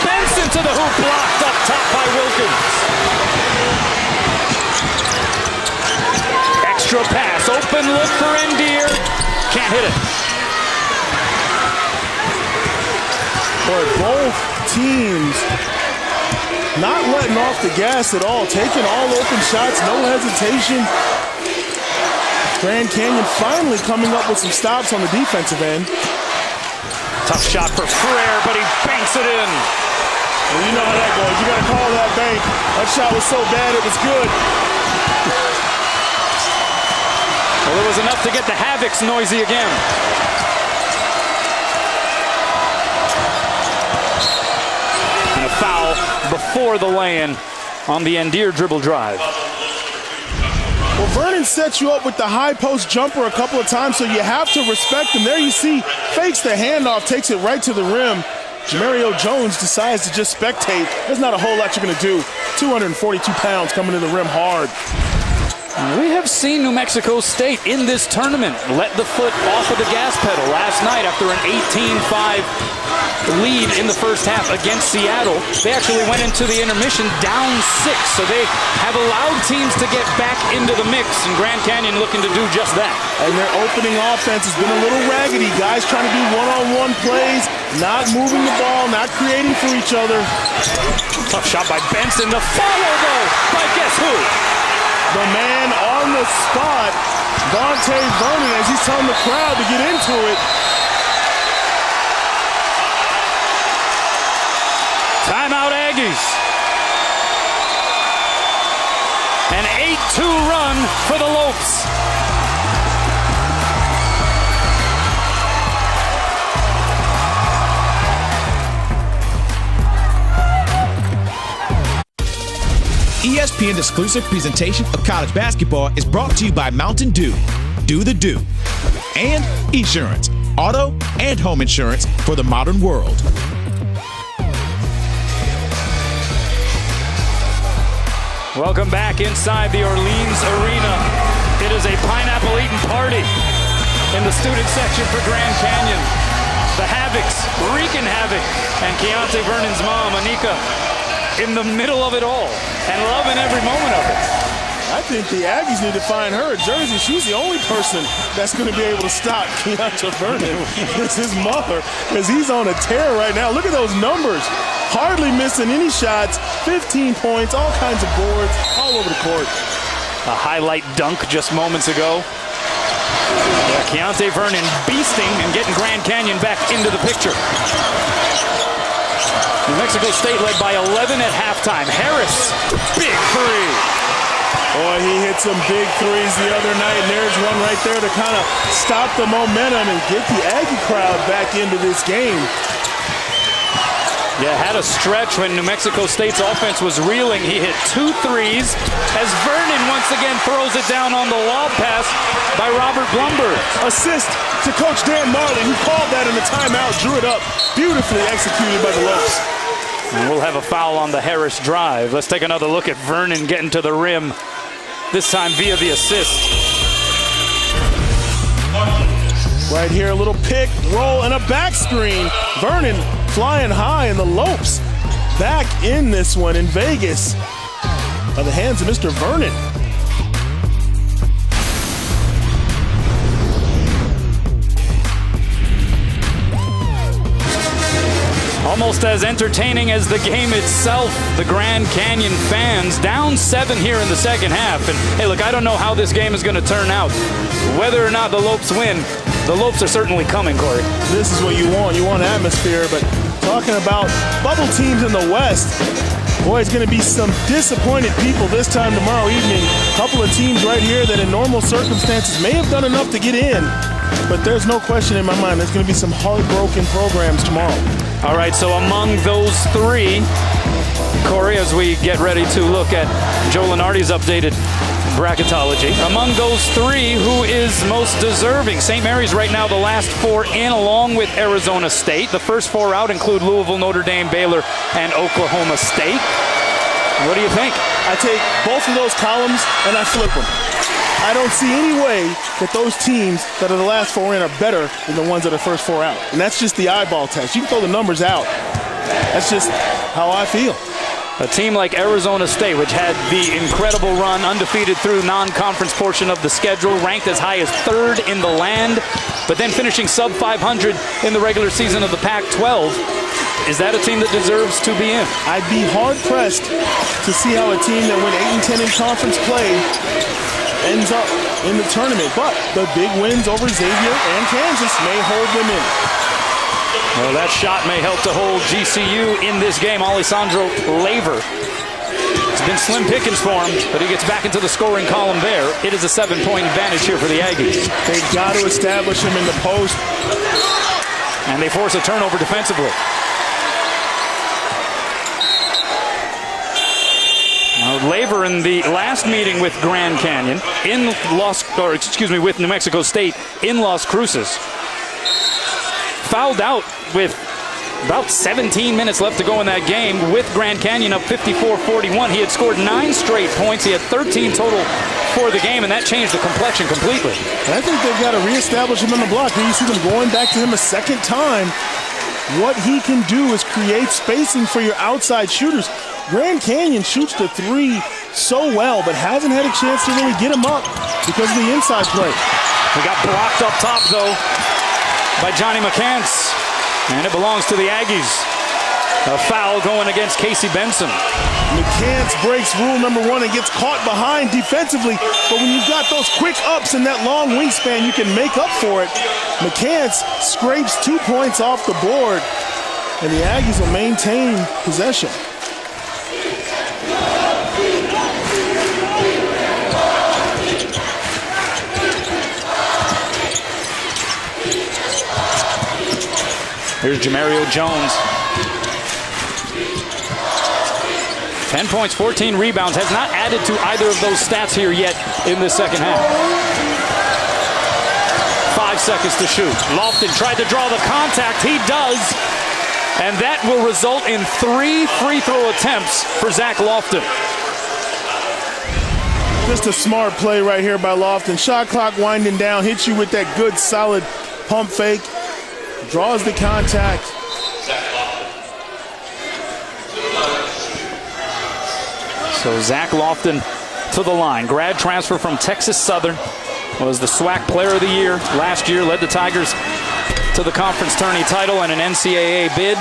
Benson to the hoop, blocked up top by Wilkins. Extra pass, open look for Deere. Can't hit it. Boy, both teams not letting off the gas at all, taking all open shots, no hesitation. Grand Canyon finally coming up with some stops on the defensive end. Tough shot for Frere, but he banks it in. Well, you know how that goes. You got to call that bank. That shot was so bad it was good. Well, it was enough to get the Havocs noisy again. And a foul before the lay-in on the Deere dribble drive. Well, Vernon sets you up with the high post jumper a couple of times, so you have to respect him. There you see, fakes the handoff, takes it right to the rim. Jamario Jones decides to just spectate. There's not a whole lot you're going to do. 242 pounds coming to the rim hard. We have seen New Mexico State in this tournament let the foot off of the gas pedal last night after an 18-5 lead in the first half against Seattle. They actually went into the intermission down 6, so they have allowed teams to get back into the mix, and Grand Canyon looking to do just that. And their opening offense has been a little raggedy. Guys trying to do one-on-one plays, not moving the ball, not creating for each other. Tough shot by Benson. The follow, though, by guess who? The man on the spot, Dante Vernon, as he's telling the crowd to get into it. Timeout Aggies. An 8-2 run for the Lopes. ESPN's exclusive presentation of college basketball is brought to you by Mountain Dew, Do the Do, and Esurance, auto and home insurance for the modern world. Welcome back inside the Orleans Arena. It is a pineapple eating party in the student section for Grand Canyon. The Havocs wreaking havoc, and Keontae Vernon's mom, Anika, in the middle of it all and loving every moment of it. I think the Aggies need to find her a jersey. She's the only person that's going to be able to stop Keontae Vernon. It's his mother, because he's on a tear right now. Look at those numbers. Hardly missing any shots, 15 points, all kinds of boards, all over the court. A highlight dunk just moments ago. Yeah, Keontae Vernon beasting and getting Grand Canyon back into the picture. New Mexico State led by 11 at halftime. Harris, big three. Boy, he hit some big threes the other night, and there's one right there to kind of stop the momentum and get the Aggie crowd back into this game. Yeah, had a stretch when New Mexico State's offense was reeling. He hit 2 threes as Vernon once again throws it down on the lob pass by Robert Blumberg. Assist to Coach Dan Marley, who called that in the timeout, drew it up. Beautifully executed by the Lopes. And we'll have a foul on the Harris drive. Let's take another look at Vernon getting to the rim, this time via the assist. Right here, a little pick, roll, and a back screen. Vernon flying high, and the Lopes back in this one in Vegas by the hands of Mr. Vernon. Almost as entertaining as the game itself. The Grand Canyon fans down 7 here in the second half. And hey, look, I don't know how this game is going to turn out. Whether or not the Lopes win, the Lopes are certainly coming, Corey. This is what you want. You want atmosphere, but talking about bubble teams in the West, boy, it's going to be some disappointed people this time tomorrow evening. A couple of teams right here that in normal circumstances may have done enough to get in, but there's no question in my mind there's going to be some heartbroken programs tomorrow. All right, so among those 3, Corey, as we get ready to look at Joe Lenardi's updated bracketology, among those 3, who is most deserving? St. Mary's right now the last 4 in, along with Arizona State. The first 4 out include Louisville, Notre Dame, Baylor, and Oklahoma State. What do you think? I take both of those columns and I flip them. I don't see any way that those teams that are the last 4 in are better than the ones that are first 4 out. And that's just the eyeball test. You can throw the numbers out. That's just how I feel. A team like Arizona State, which had the incredible run, undefeated through non-conference portion of the schedule, ranked as high as 3rd in the land, but then finishing sub 500 in the regular season of the Pac-12. Is that a team that deserves to be in? I'd be hard-pressed to see how a team that went 8-10 in conference play ends up in the tournament, but the big wins over Xavier and Kansas may hold them in. Well, that shot may help to hold GCU in this game. Alessandro Laver. It's been slim pickings for him, but he gets back into the scoring column there. It is a 7-point advantage here for the Aggies. They've got to establish him in the post. And they force a turnover defensively. Laver in the last meeting with Grand Canyon with New Mexico State in Las Cruces, fouled out with About 17 minutes left to go in that game with Grand Canyon up 54-41. He had scored 9 straight points. He had 13 total for the game, and that changed the complexion completely. And I think they've got to reestablish him on the block. Here you see them going back to him a second time. What he can do is create spacing for your outside shooters. Grand Canyon shoots the 3 so well, but hasn't had a chance to really get him up because of the inside play. He got blocked up top, though, by Johnny McCants. And it belongs to the Aggies. A foul going against Casey Benson. McCants breaks rule number 1 and gets caught behind defensively. But when you've got those quick ups and that long wingspan, you can make up for it. McCants scrapes 2 points off the board, and the Aggies will maintain possession. Here's Jamario Jones. 10 points, 14 rebounds. Has not added to either of those stats here yet in the second half. 5 seconds to shoot. Lofton tried to draw the contact. He does. And that will result in 3 free throw attempts for Zach Lofton. Just a smart play right here by Lofton. Shot clock winding down. Hits you with that good, solid pump fake. Draws the contact. So Zach Lofton to the line. Grad transfer from Texas Southern. Was the SWAC Player of the Year last year. Led the Tigers to the conference tourney title and an NCAA bid.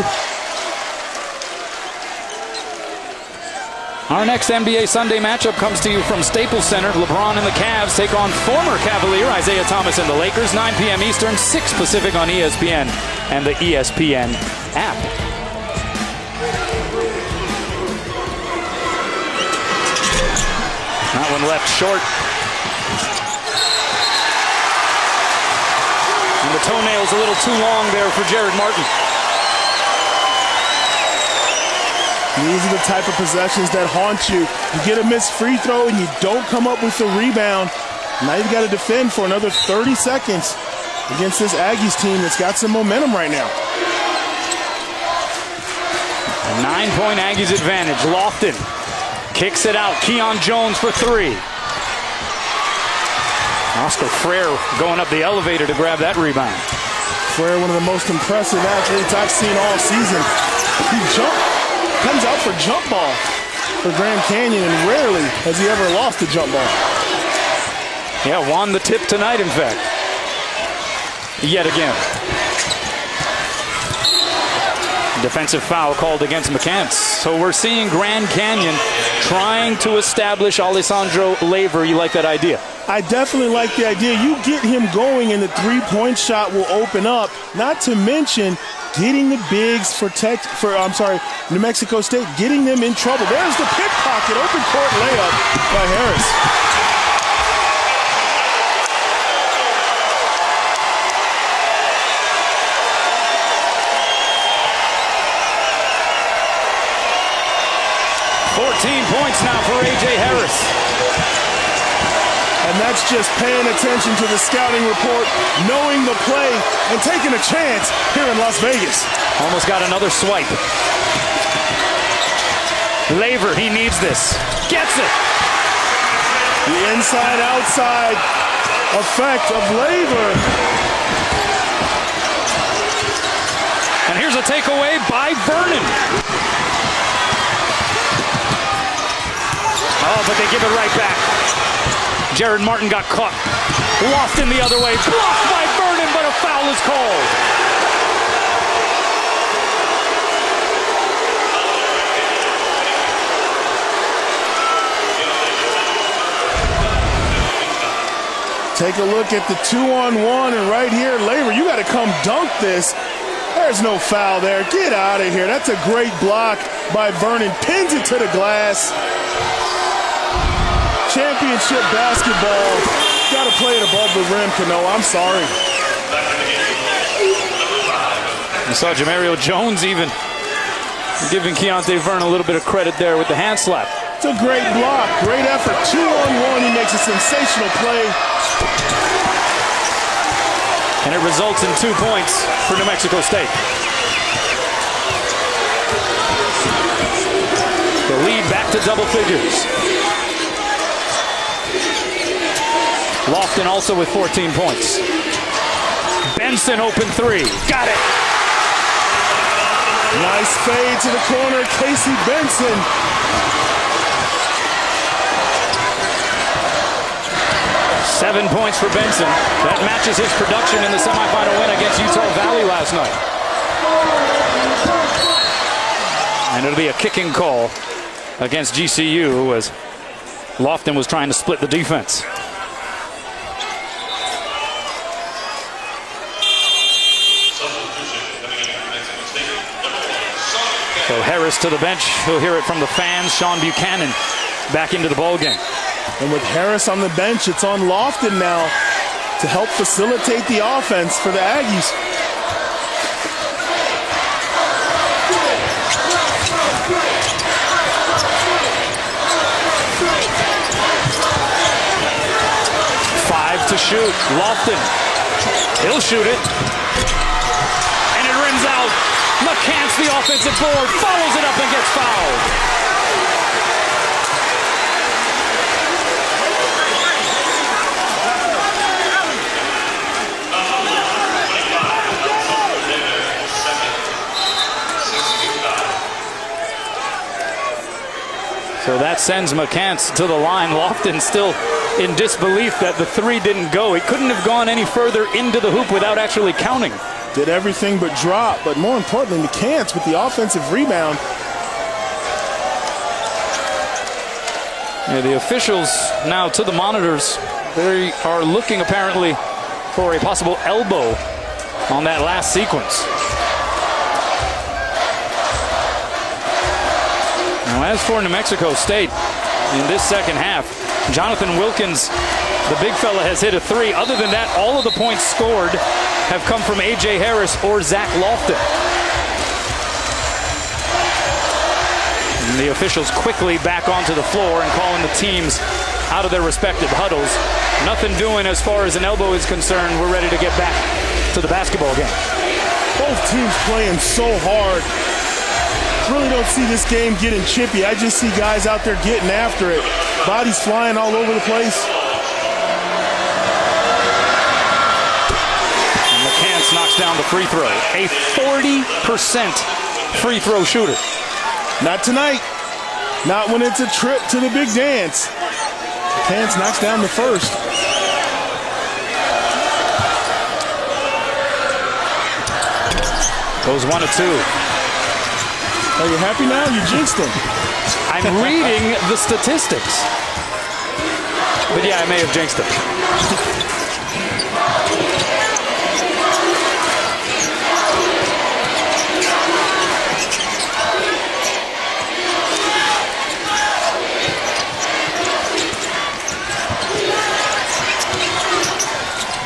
Our next NBA Sunday matchup comes to you from Staples Center. LeBron and the Cavs take on former Cavalier Isaiah Thomas and the Lakers. 9 p.m. Eastern, 6 Pacific on ESPN and the ESPN app. That one left short. And the toenail's a little too long there for Jared Martin. These are the type of possessions that haunt you. You get a missed free throw and you don't come up with the rebound. Now you've got to defend for another 30 seconds against this Aggies team that's got some momentum right now. A 9-point Aggies advantage. Lofton kicks it out. Keon Jones for 3. Oscar Frere going up the elevator to grab that rebound. Frere, one of the most impressive athletes I've seen all season. He comes out for jump ball for Grand Canyon, and rarely has he ever lost a jump ball. Yeah, won the tip tonight, in fact. Yet again. Defensive foul called against McCants. So we're seeing Grand Canyon trying to establish Alessandro Laver. You like that idea? I definitely like the idea. You get him going and the three-point shot will open up. Not to mention getting the bigs for New Mexico State, getting them in trouble. There's the pickpocket, open court layup by Harris. Points now for A.J. Harris. And that's just paying attention to the scouting report, knowing the play, and taking a chance here in Las Vegas. Almost got another swipe. Laver, he needs this. Gets it. The inside-outside effect of Laver. And here's a takeaway by Vernon. Oh, but they give it right back. Jared Martin got caught. Lofton the other way. Blocked by Vernon, but a foul is called. Take a look at the 2-on-1, and right here, Laver, you got to come dunk this. There's no foul there. Get out of here. That's a great block by Vernon. Pins it to the glass. Championship basketball. Got to play it above the rim, Cano. I'm sorry. You saw Jamario Jones even giving Keontae Vernon a little bit of credit there with the hand slap. It's a great block. Great effort. 2-on-1. He makes a sensational play. And it results in 2 points for New Mexico State. The lead back to double figures. Lofton also with 14 points. Benson open three. Got it. Nice fade to the corner. Casey Benson. Seven points for Benson. That matches his production in the semifinal win against Utah Valley last night. And it'll be a kicking call against GCU as Lofton was trying to split the defense. So Harris to the bench. He'll hear it from the fans. Sean Buchanan back into the ball game. And with Harris on the bench, it's on Lofton now to help facilitate the offense for the Aggies. Five to shoot. Lofton. He'll shoot it. And it rims out. McCants, the offensive board, follows it up and gets fouled. So that sends McCants to the line. Lofton still in disbelief that the three didn't go. He couldn't have gone any further into the hoop without actually counting. Did everything but drop, but more importantly, McCants with the offensive rebound. Yeah, the officials now to the monitors. They are looking apparently for a possible elbow on that last sequence. Now, as for New Mexico State, in this second half, Jonathan Wilkins, the big fella, has hit a three. Other than that, all of the points scored have come from A.J. Harris or Zach Lofton. And the officials quickly back onto the floor and calling the teams out of their respective huddles. Nothing doing as far as an elbow is concerned. We're ready to get back to the basketball game. Both teams playing so hard. Really don't see this game getting chippy. I just see guys out there getting after it. Bodies flying all over the place. And McCants knocks down the free throw. A 40% free throw shooter. Not tonight. Not when it's a trip to the big dance. McCants knocks down the first. Goes 1 of 2. Are you happy now? You jinxed them. I'm reading the statistics. But yeah, I may have jinxed him.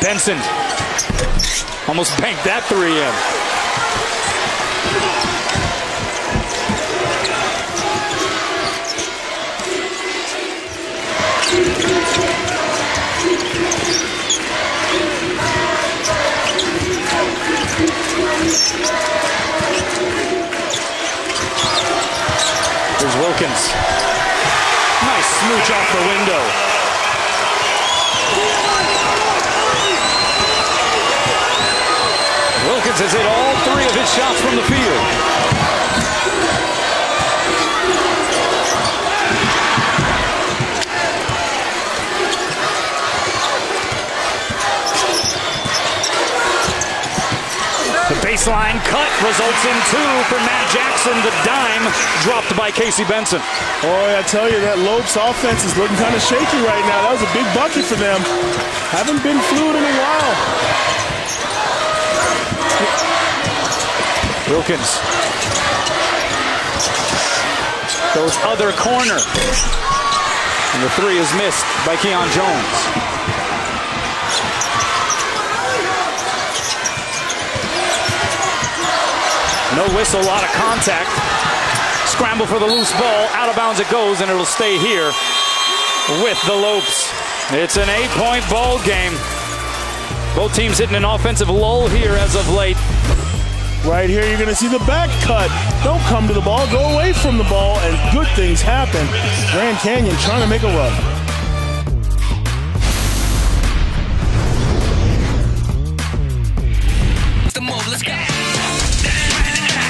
Benson almost banked that three in. Here's Wilkins. Nice smooch off the window. Wilkins has hit all three of his shots from the field. The baseline cut results in two for Matt Jackson. The dime dropped by Casey Benson. Boy, I tell you, that Lopes offense is looking kind of shaky right now. That was a big bucket for them. Haven't been fluid in a while. Wilkins goes other corner. And the three is missed by Keon Jones. No whistle, a lot of contact. Scramble for the loose ball. Out of bounds it goes, and it'll stay here with the Lopes. It's an 8-point ball game. Both teams hitting an offensive lull here as of late. Right here, you're going to see the back cut. Don't come to the ball, go away from the ball, and good things happen. Grand Canyon trying to make a run.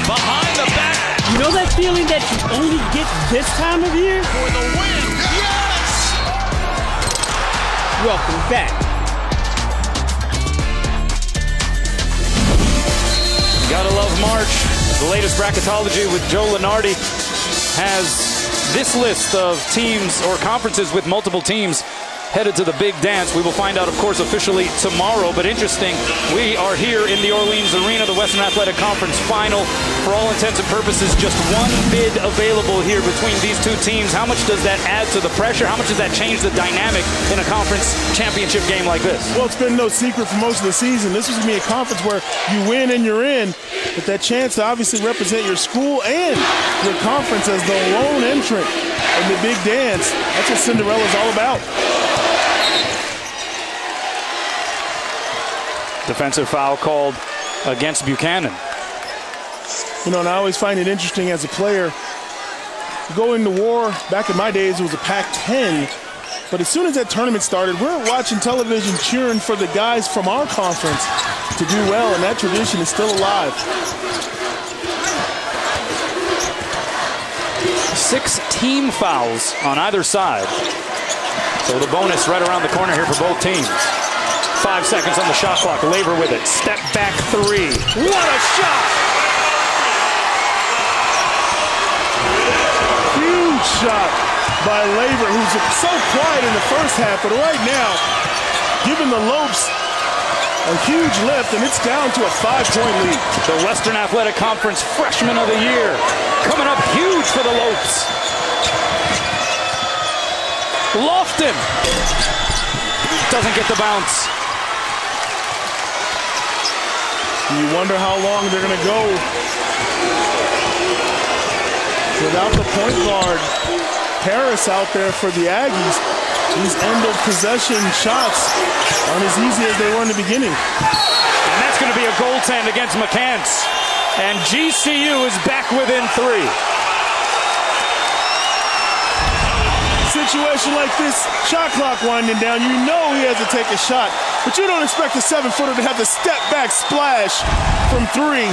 Behind the back. You know that feeling that you only get this time of year? For the win. Yes! Welcome back. Gotta love March. The latest bracketology with Joe Lenardi has this list of teams or conferences with multiple teams headed to the big dance. We will find out, of course, officially tomorrow. But interesting, we are here in the Orleans Arena, the Western Athletic Conference Final. For all intents and purposes, just one bid available here between these two teams. How much does that add to the pressure? How much does that change the dynamic in a conference championship game like this? Well, it's been no secret for most of the season. This was going to be a conference where you win and you're in. But that chance to obviously represent your school and your conference as the lone entrant in the big dance, that's what Cinderella's all about. Defensive foul called against Buchanan. You know, and I always find it interesting as a player, going to war, back in my days, it was a Pac-10. But as soon as that tournament started, we're watching television cheering for the guys from our conference to do well, and that tradition is still alive. 6 team fouls on either side. So the bonus right around the corner here for both teams. 5 seconds on the shot clock. Labor with it. Step back 3. What a shot! Huge shot by Labor, who's so quiet in the first half, but right now, giving the Lopes a huge lift, and it's down to a 5-point lead. The Western Athletic Conference Freshman of the Year coming up huge for the Lopes. Lofton doesn't get the bounce. You wonder how long they're going to go without the point guard. Harris out there for the Aggies. These end of possession shots aren't as easy as they were in the beginning. And that's going to be a goaltend against McCants. And GCU is back within 3. Situation like this, shot clock winding down, you know he has to take a shot, but you don't expect a 7-footer to have the step back splash from 3.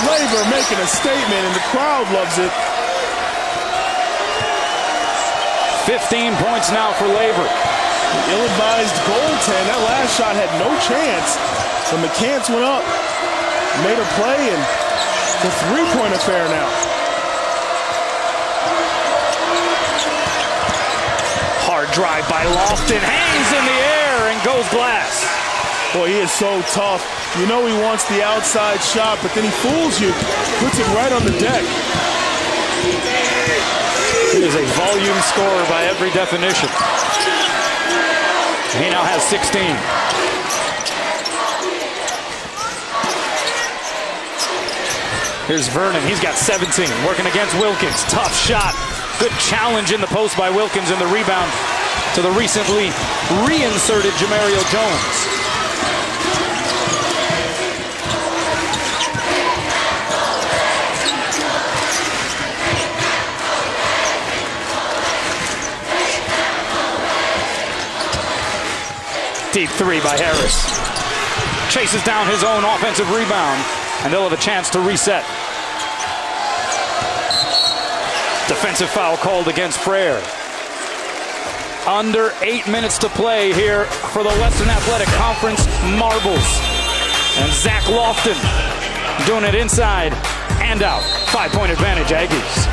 Labor making a statement, and the crowd loves it. 15 points now for Labor. The ill-advised goaltend, that last shot had no chance. The McCants went up, made a play, and it's a 3-point affair now. Hard drive by Lofton, hangs in the air and goes glass. Boy, he is so tough. You know he wants the outside shot, but then he fools you, puts it right on the deck. He is a volume scorer by every definition. He now has 16. Here's Vernon, he's got 17, working against Wilkins. Tough shot. Good challenge in the post by Wilkins, and the rebound to the recently reinserted Jamario Jones. Deep 3 by Harris. Chases down his own offensive rebound, and they'll have a chance to reset. Defensive foul called against Frere. Under 8 minutes to play here for the Western Athletic Conference Marbles. And Zach Lofton doing it inside and out. 5-point advantage, Aggies.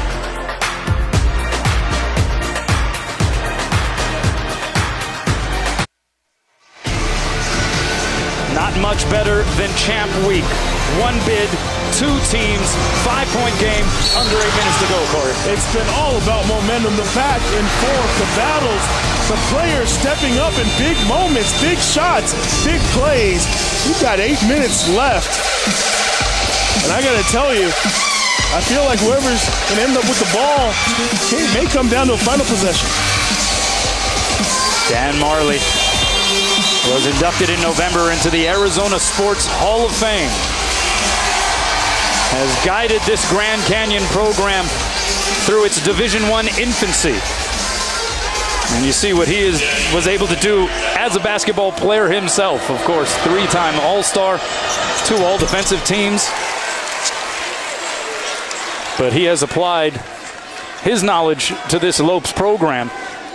Not much better than Champ Week. 1 bid, 2 teams, 5-point game, under 8 minutes to go, Corey. It's been all about momentum, the back and forth, the battles, the players stepping up in big moments, big shots, big plays. We've got 8 minutes left. And I got to tell you, I feel like whoever's going to end up with the ball, it may come down to a final possession. Dan Marley was inducted in November into the Arizona Sports Hall of Fame. has guided this Grand Canyon program through its Division I infancy. And you see what he was able to do as a basketball player himself. Of course, 3-time All-Star, 2 All-Defensive teams. But he has applied his knowledge to this Lopes program,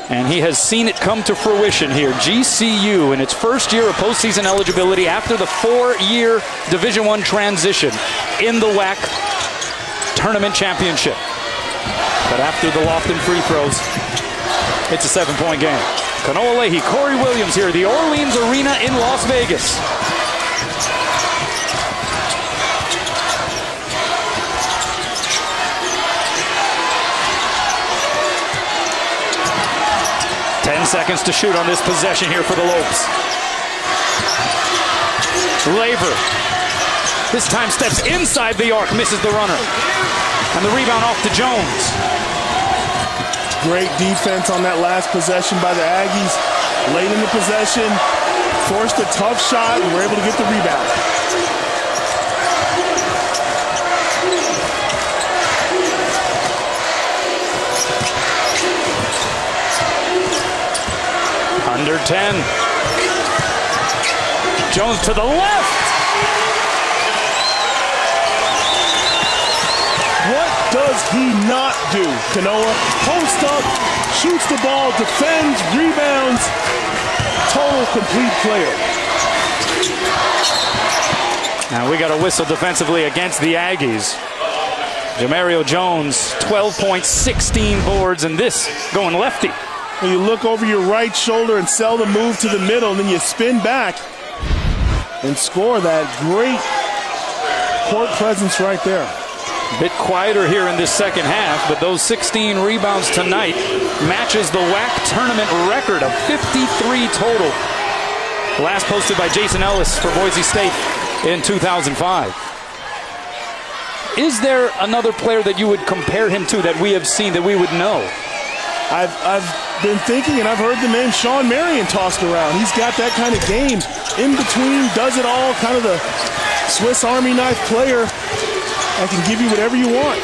and he has seen it come to fruition here. GCU in its first year of postseason eligibility after the 4-year Division I transition in the WAC tournament championship. But after the Lofton free throws, it's a 7-point game. Kanoa Leahy, Corey Williams here, the Orleans Arena in Las Vegas. Seconds to shoot on this possession here for the Lopes. Laver this time steps inside the arc, misses the runner. And the rebound off to Jones. Great defense on that last possession by the Aggies. Late in the possession, forced a tough shot, and were able to get the rebound. Under 10. Jones to the left. What does he not do? Kanoa post up, shoots the ball, defends, rebounds. Total complete player. Now we got a whistle defensively against the Aggies. Jamario Jones, 12 points, 16 boards, and this going lefty. When you look over your right shoulder and sell the move to the middle, and then you spin back and score that great court presence right there. A bit quieter here in this second half, but those 16 rebounds tonight matches the WAC tournament record of 53 total. Last posted by Jason Ellis for Boise State in 2005. Is there another player that you would compare him to that we have seen that we would know? I've been thinking, and I've heard the name Sean Marion tossed around. He's got that kind of game. In between, does it all, kind of the Swiss Army knife player that can give you whatever you want.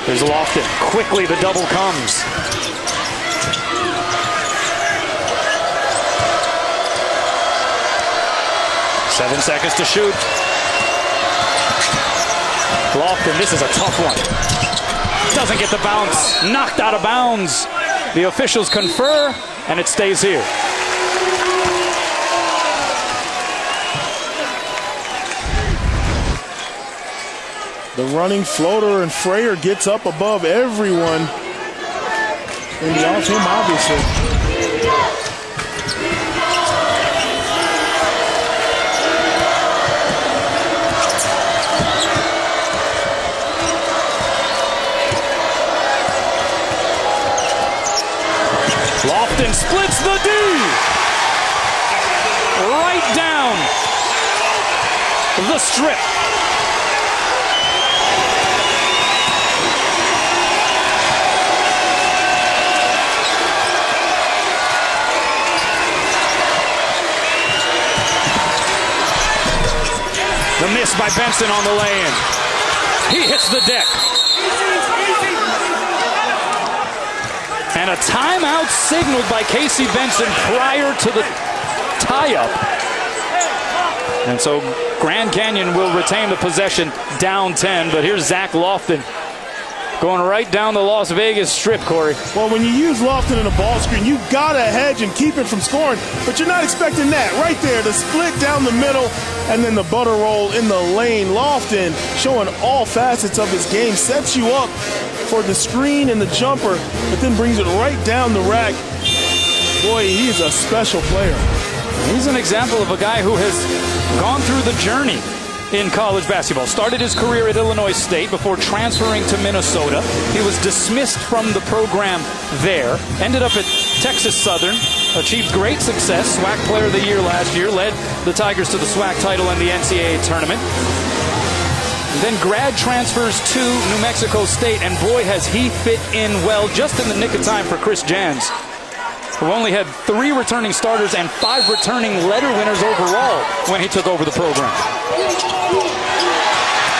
There's Lofton. Quickly the double comes. Seven seconds to shoot. Lofton, this is a tough one. Doesn't get the bounce. Knocked out of bounds. The officials confer, and it stays here. The running floater, and Frayer gets up above everyone. And off him, obviously. Lofton splits the D. Right down the strip. The miss by Benson on the lay-in. He hits the deck. And a timeout signaled by Casey Benson prior to the tie-up. And so Grand Canyon will retain the possession down 10. But here's Zach Lofton going right down the Las Vegas Strip, Corey. Well, when you use Lofton in a ball screen, you got to hedge and keep it from scoring. But you're not expecting that. Right there, the split down the middle, and then the butter roll in the lane. Lofton showing all facets of his game, sets you up for the screen and the jumper, but then brings it right down the rack. Boy, he's a special player. He's an example of a guy who has gone through the journey in college basketball. Started his career at Illinois State before transferring to Minnesota. He was dismissed from the program there. Ended up at Texas Southern. Achieved great success. SWAC Player of the Year last year. Led the Tigers to the SWAC title in the NCAA tournament. Then grad transfers to New Mexico State, and boy, has he fit in well, just in the nick of time for Chris Jans. who only had 3 returning starters and 5 returning letter winners overall when he took over the program.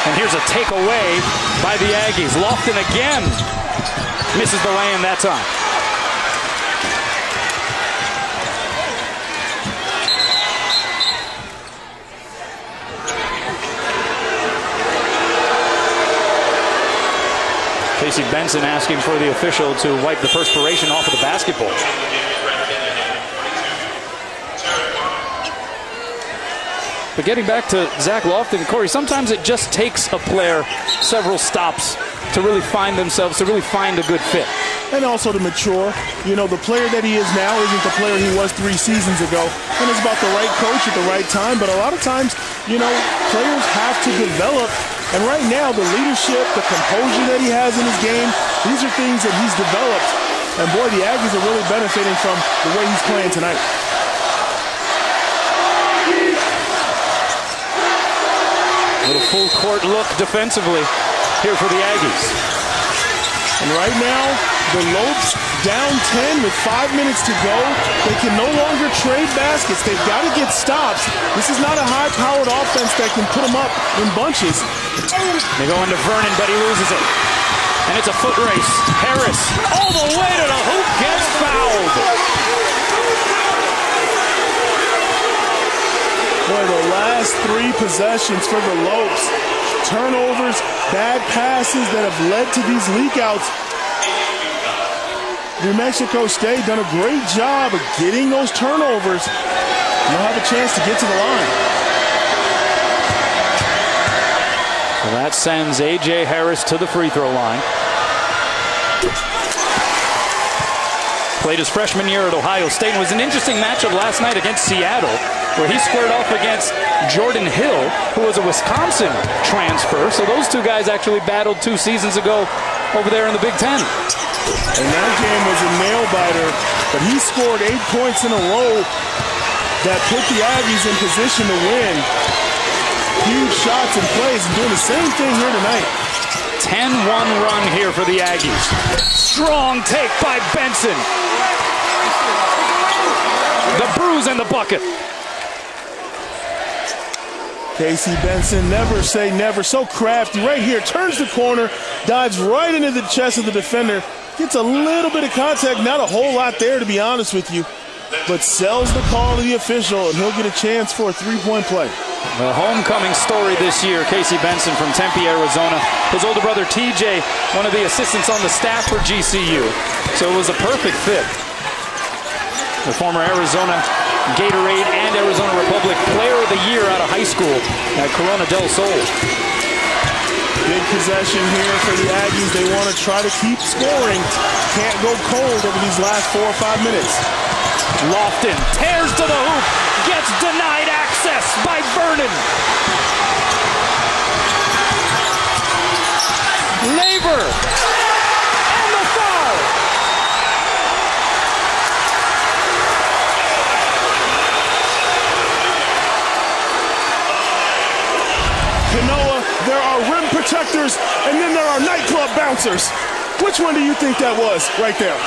And here's a takeaway by the Aggies. Lofton again misses the lay-in that time. Casey Benson asking for the official to wipe the perspiration off of the basketball. But getting back to Zach Lofton, Corey, sometimes it just takes a player several stops to really find themselves, to really find a good fit. And also to mature. You know, the player that he is now isn't the player he was 3 seasons ago. And it's about the right coach at the right time. But a lot of times, you know, players have to develop. And right now, the leadership, the composure that he has in his game, these are things that he's developed. And boy, the Aggies are really benefiting from the way he's playing tonight. A little full court look defensively here for the Aggies. And right now, the Lopes down 10 with 5 minutes to go. They can no longer trade baskets. They've got to get stops. This is not a high-powered offense that can put them up in bunches. They go into Vernon, but he loses it. And it's a foot race. Harris all the way to the hoop, gets fouled. Boy, the last 3 possessions for the Lopes. Turnovers, bad passes that have led to these leakouts. New Mexico State done a great job of getting those turnovers. They'll have a chance to get to the line. Well, that sends A.J. Harris to the free throw line. Played his freshman year at Ohio State. It was an interesting matchup last night against Seattle, where he squared off against Jordan Hill, who was a Wisconsin transfer. So those 2 guys actually battled 2 seasons ago over there in the Big Ten. And that game was a nail-biter, but he scored 8 points in a row that put the Aggies in position to win. Huge shots and plays, and doing the same thing here tonight. 10-1 run here for the Aggies. Strong take by Benson. The bruise and the bucket. Casey Benson, never say never. So crafty right here. Turns the corner, dives right into the chest of the defender. Gets a little bit of contact, not a whole lot there to be honest with you. But sells the call to the official, and he'll get a chance for a 3-point play. The homecoming story this year, Casey Benson from Tempe, Arizona. His older brother, TJ, one of the assistants on the staff for GCU. So it was a perfect fit. The former Arizona Gatorade and Arizona Republic Player of the Year out of high school at Corona del Sol. Big possession here for the Aggies. They want to try to keep scoring. Can't go cold over these last 4 or 5 minutes. Lofton tears to the hoop, gets denied access by Vernon. Labor, and the foul. Kanoa, there are rim protectors, and then there are nightclub bouncers. Which one do you think that was right there?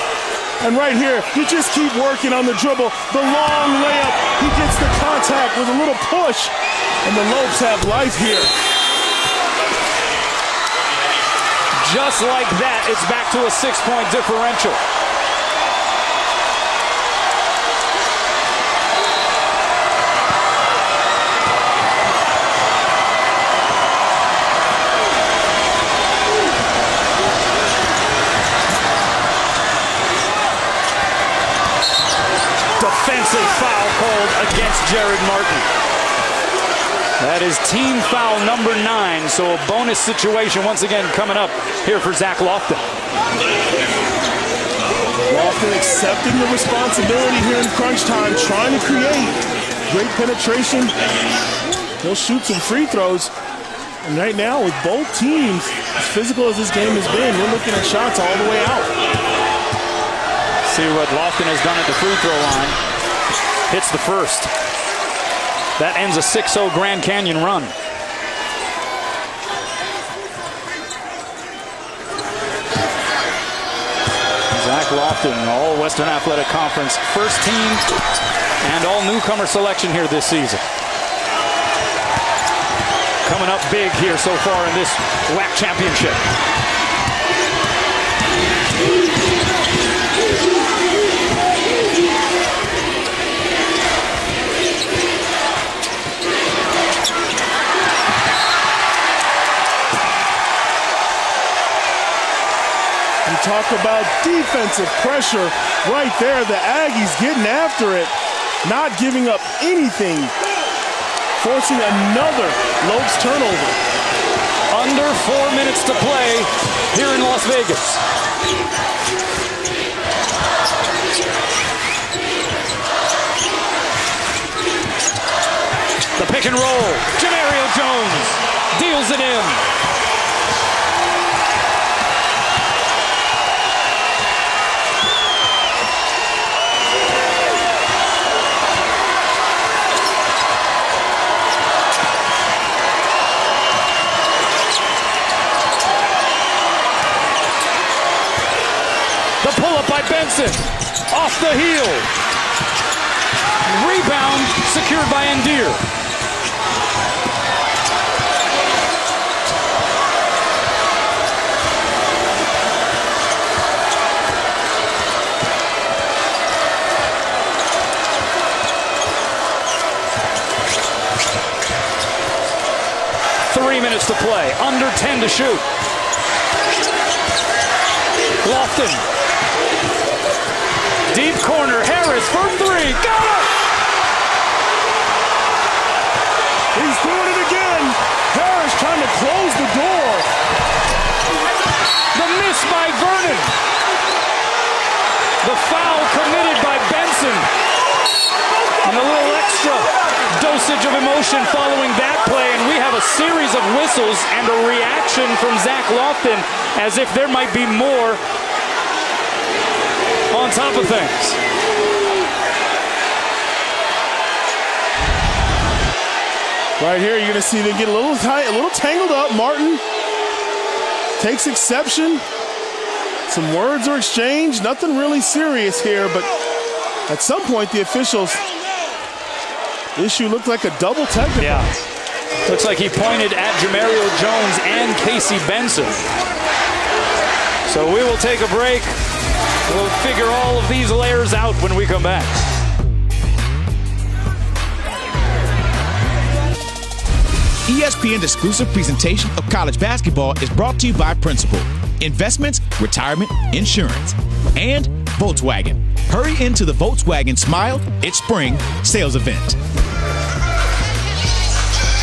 And right here, you just keep working on the dribble. The long layup, he gets the contact with a little push. And the Lopes have life here. Just like that, it's back to a 6-point differential. Defensive foul called against Jared Martin. That is team foul number 9, so a bonus situation once again coming up here for Zach Lofton. Lofton accepting the responsibility here in crunch time, trying to create great penetration. He'll shoot some free throws. And right now, with both teams, as physical as this game has been, we're looking at shots all the way out. See what Lofton has done at the free throw line. Hits the first. That ends a 6-0 Grand Canyon run. Zach Lofton, all Western Athletic Conference first team and all newcomer selection here this season. Coming up big here so far in this WAC championship. You talk about defensive pressure right there. The Aggies getting after it, not giving up anything, forcing another Lopes turnover. Under 4 minutes to play here in Las Vegas. The pick and roll. Jamario Jones deals it in. The pull-up by Benson. Off the heel. Rebound secured by Endear. Minutes to play. Under 10 to shoot. Lofton. Deep corner. Harris for three. Got it! He's doing it again. Harris trying to close the door. The miss by Vernon. The foul committed by Benson. And a little extra dosage of emotion following that play, and we have a series of whistles and a reaction from Zach Lofton as if there might be more on top of things. Right here, you're going to see them get a little tight, a little tangled up. Martin takes exception. Some words are exchanged. Nothing really serious here, but at some point the officials issue looked like a double technical. Yeah. Looks like he pointed at Jamario Jones and Casey Benson. So we will take a break. We'll figure all of these layers out when we come back. ESPN's exclusive presentation of college basketball is brought to you by Principal, Investments, Retirement, Insurance, and Volkswagen. Hurry into the Volkswagen Smile, It's Spring sales event.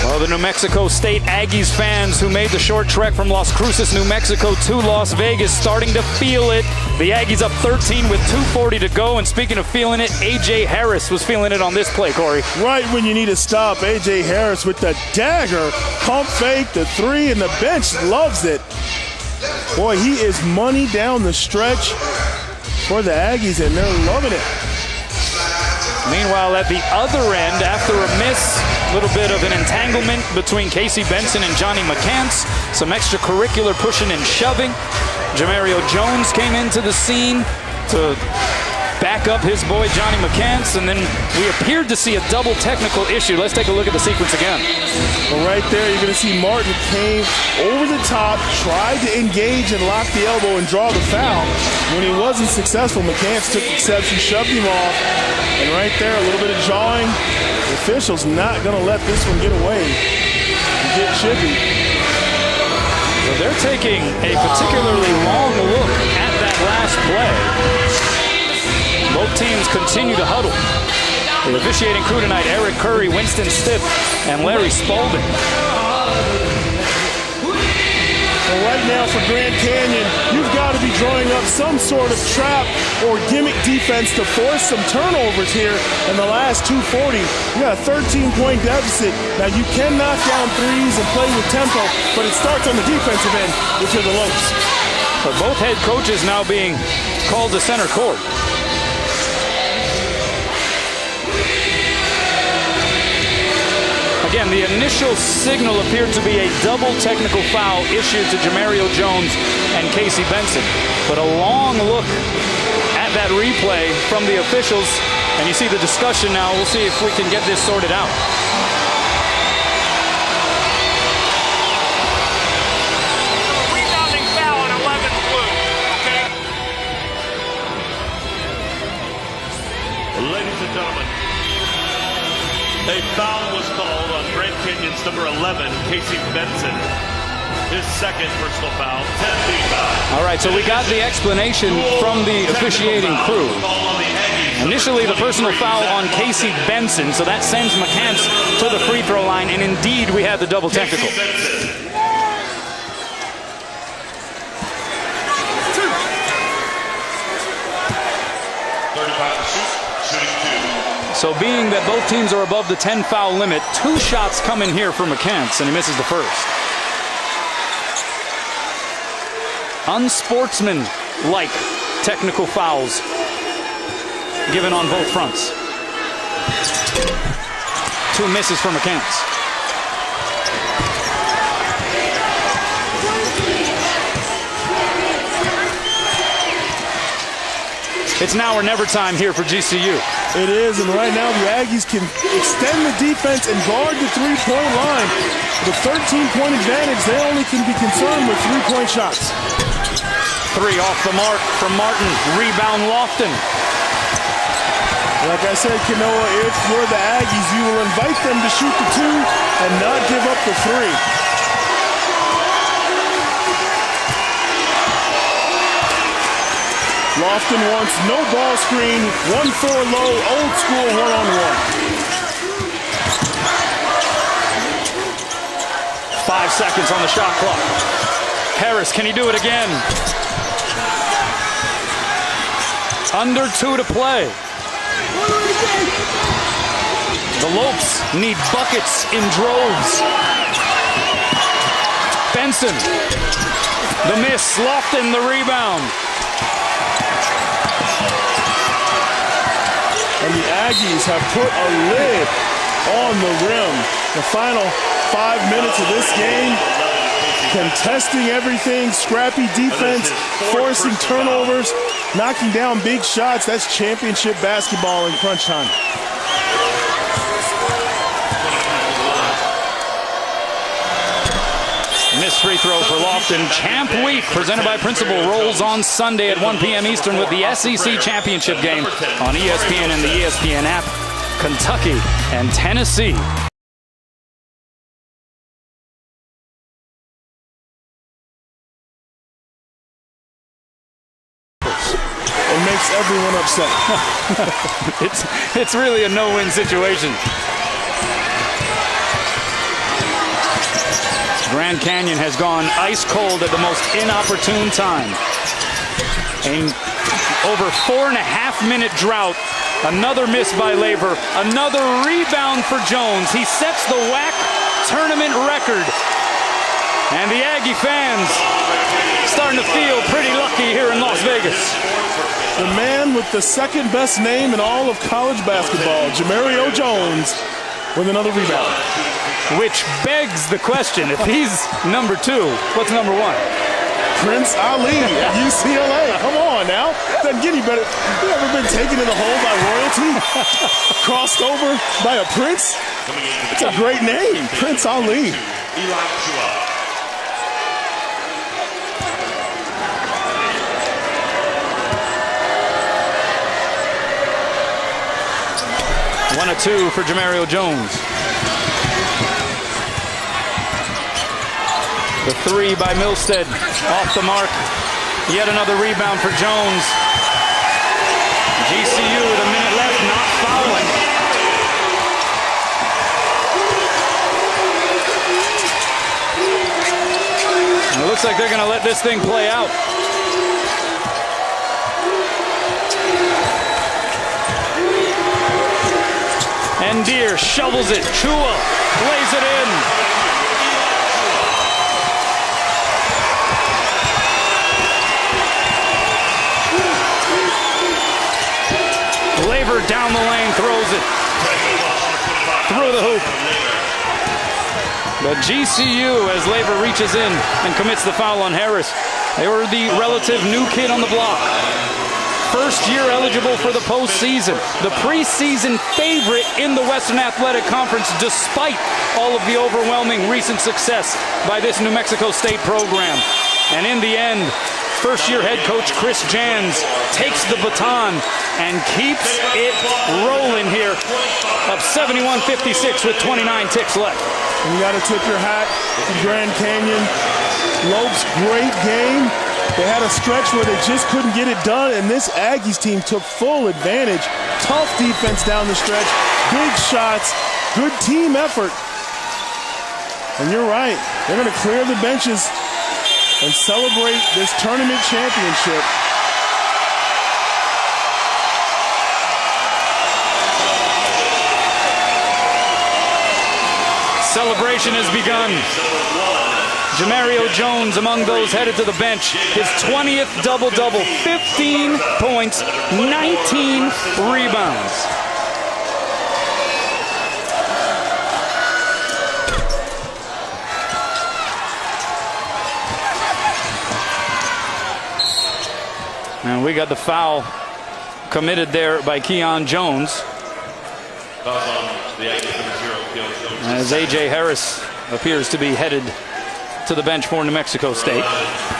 Well, the New Mexico State Aggies fans who made the short trek from Las Cruces, New Mexico to Las Vegas starting to feel it. The Aggies up 13 with 2:40 to go. And speaking of feeling it, A.J. Harris was feeling it on this play, Corey. Right when you need to stop, A.J. Harris with the dagger, pump fake, the three, and the bench loves it. Boy, he is money down the stretch for the Aggies, and they're loving it. Meanwhile, at the other end, after a miss, a little bit of an entanglement between Casey Benson and Johnny McCants, some extracurricular pushing and shoving. Jamario Jones came into the scene to back up his boy Johnny McCants, and then we appeared to see a double technical issue. Let's take a look at the sequence again. Well, right there, you're going to see Martin came over the top, tried to engage and lock the elbow and draw the foul. When he wasn't successful, McCants took exception, shoved him off, and right there, a little bit of jawing. The official's not going to let this one get away and get chippy. So they're taking a particularly long look at that last play. Both teams continue to huddle. The officiating crew tonight, Eric Curry, Winston Stipp, and Larry Spalding. Well, right now for Grand Canyon, you've got to be drawing up some sort of trap or gimmick defense to force some turnovers here in the last 2:40. You got a 13-point deficit. Now, you can knock down threes and play with tempo, but it starts on the defensive end, which are the Lopes. So both head coaches now being called to center court. Again, the initial signal appeared to be a double technical foul issued to Jamario Jones and Casey Benson. But a long look have that replay from the officials, and you see the discussion now. We'll see if we can get this sorted out. Rebounding foul on 11th blue. Okay. Ladies and gentlemen, a foul was called on Grand Canyon's number 11, Casey Benson. His second personal foul, 10th foul. All right, so we got the explanation from the officiating crew. Initially, the personal foul on Casey Benson, so that sends McCants to the free throw line, and indeed we had the double technical. So being that both teams are above the 10 foul limit, 2 shots come in here for McCants, and he misses the first. Unsportsmanlike technical fouls given on both fronts. 2 misses for McCants. It's now or never time here for GCU. It is, and right now the Aggies can extend the defense and guard the three-point line. With a 13-point advantage, they only can be concerned with 3-point shots. 3 off the mark from Martin. Rebound Lofton. Like I said, Kanoa, if you're the Aggies, you will invite them to shoot the 2 and not give up the 3. Lofton wants no ball screen, 1-4 low, old school one-on-one. 5 seconds on the shot clock. Harris, can he do it again? Under 2 to play. The Lopes need buckets in droves. Benson, the miss. Lofton, the rebound. And the Aggies have put a lid on the rim. The final 5 minutes of this game, contesting everything, scrappy defense, forcing turnovers, knocking down big shots. That's championship basketball in crunch time. Missed free throw for Lofton. Champ Week, presented by Principal, rolls on Sunday at 1 p.m. Eastern with the SEC Championship game on ESPN and the ESPN app. Kentucky and Tennessee. It makes everyone upset. It's really a no-win situation. Grand Canyon has gone ice cold at the most inopportune time. An over 4.5-minute drought. Another miss by Labor. Another rebound for Jones. He sets the WAC tournament record. And the Aggie fans starting to feel pretty lucky here in Las Vegas. The man with the second best name in all of college basketball, Jamario Jones, with another rebound. Which begs the question, if he's number 2, what's number 1? Prince Ali at UCLA. Come on now. Doesn't get any better. You ever been taken to the hole by royalty? Crossed over by a prince? It's a great name, Prince Ali. One of 2 for Jamario Jones. The 3 by Milstead, off the mark. Yet another rebound for Jones. GCU with a minute left, not fouling. And it looks like they're going to let this thing play out. And Deere shovels it. Chua lays it in. Labor down the lane, throws it through the hoop. But GCU, as Labor reaches in and commits the foul on Harris. They were the relative new kid on the block. first year eligible for the postseason. The preseason favorite in the Western Athletic Conference, despite all of the overwhelming recent success by this New Mexico State program. And in the end, first-year head coach Chris Jans takes the baton and keeps it rolling here, up 71-56 with 29 ticks left. And you got to tip your hat to Grand Canyon. Lopes, great game. They had a stretch where they just couldn't get it done, and this Aggies team took full advantage. Tough defense down the stretch, big shots, good team effort. And you're right, they're going to clear the benches and celebrate this tournament championship. Celebration has begun. Jamario Jones among those headed to the bench. His 20th double-double, 15 points, 19 rebounds. And we got the foul committed there by Keon Jones, as A.J. Harris appears to be headed to the bench for New Mexico State.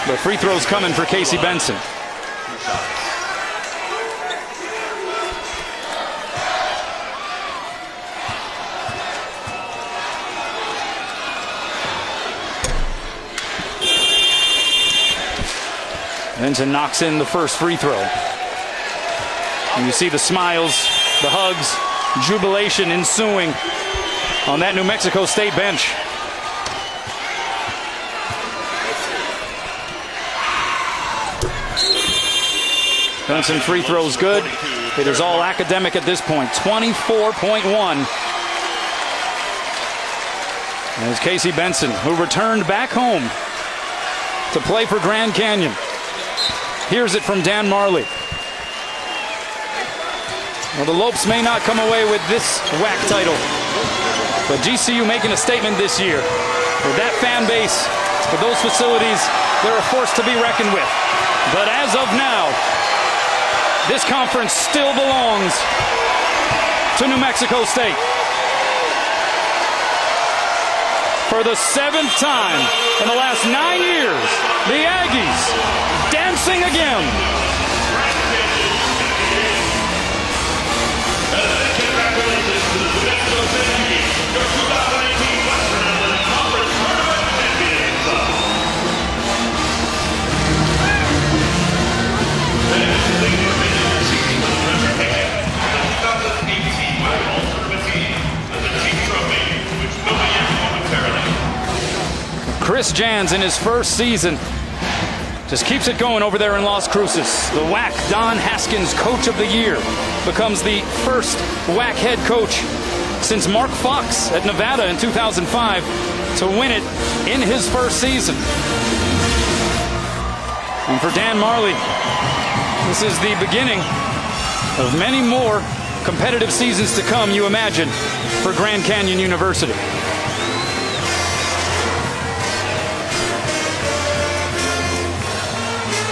The free throws coming for Casey Benson. Benson knocks in the first free throw. And you see the smiles, the hugs, jubilation ensuing on that New Mexico State bench. Benson free throws good. It is all academic at this point. 24.1. As Casey Benson, who returned back home to play for Grand Canyon, hears it from Dan Marley. Well, the Lopes may not come away with this WAC title, but GCU making a statement this year. With that fan base, with those facilities, they're a force to be reckoned with. But as of now, this conference still belongs to New Mexico State. For the 7th time in the last 9 years, the Aggies dancing again. Chris Jans in his first season just keeps it going over there in Las Cruces. The WAC Don Haskins Coach of the Year becomes the first WAC head coach since Mark Fox at Nevada in 2005 to win it in his first season. And for Dan Marley, this is the beginning of many more competitive seasons to come, you imagine, for Grand Canyon University.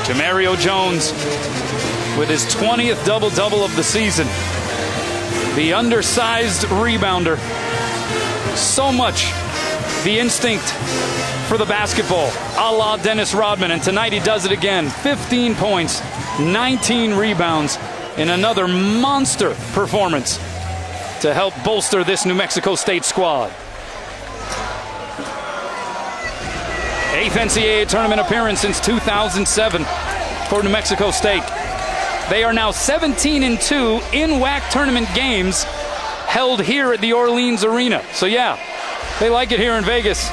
Jamario Jones with his 20th double-double of the season. The undersized rebounder. So much the instinct for the basketball, a la Dennis Rodman. And tonight he does it again. 15 points, 19 rebounds in another monster performance to help bolster this New Mexico State squad. 8th NCAA tournament appearance since 2007 for New Mexico State. They are now 17-2 in WAC tournament games held here at the Orleans Arena. So yeah, they like it here in Vegas,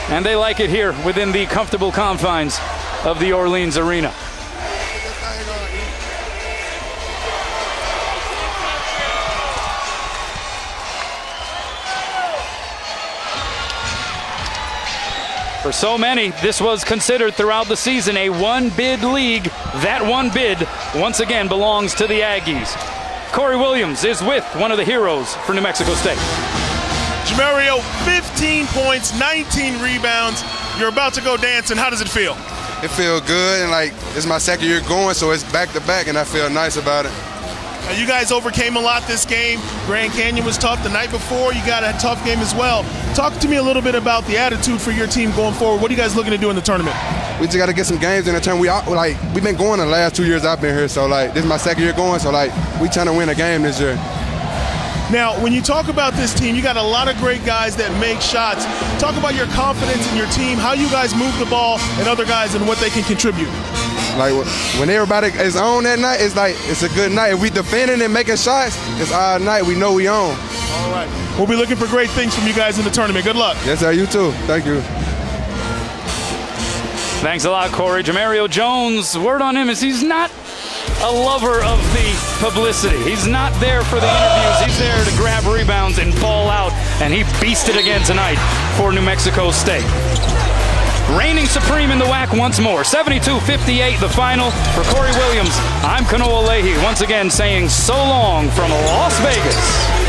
and they like it here within the comfortable confines of the Orleans Arena. For so many, this was considered throughout the season a one-bid league. That one bid, once again, belongs to the Aggies. Corey Williams is with one of the heroes for New Mexico State. Jamario, 15 points, 19 rebounds. You're about to go dancing. How does it feel? it feels good, and like it's my second year going, so it's back to back, and I feel nice about it. Now, you guys overcame a lot this game. Grand Canyon was tough the night before. You got a tough game as well. Talk to me a little bit about the attitude for your team going forward. What are you guys looking to do in the tournament? We just got to get some games in the tournament. We've been going the last 2 years I've been here, so like this is my second year going, so like we trying to win a game this year. Now, when you talk about this team, you got a lot of great guys that make shots. Talk about your confidence in your team, how you guys move the ball, and other guys and what they can contribute. Like when everybody is on that night, it's like it's a good night. If we defending and making shots, it's our night. We know we on. All right. We'll be looking for great things from you guys in the tournament. Good luck. Yes, sir. You too. Thank you. Thanks a lot, Corey. Jamario Jones, word on him is he's not a lover of the publicity. He's not there for the interviews. He's there to grab rebounds and ball out, and he beasted again tonight for New Mexico State. Reigning supreme in the WAC once more. 72-58 the final. For Corey Williams, I'm Kanoa Leahy, once again saying so long from Las Vegas.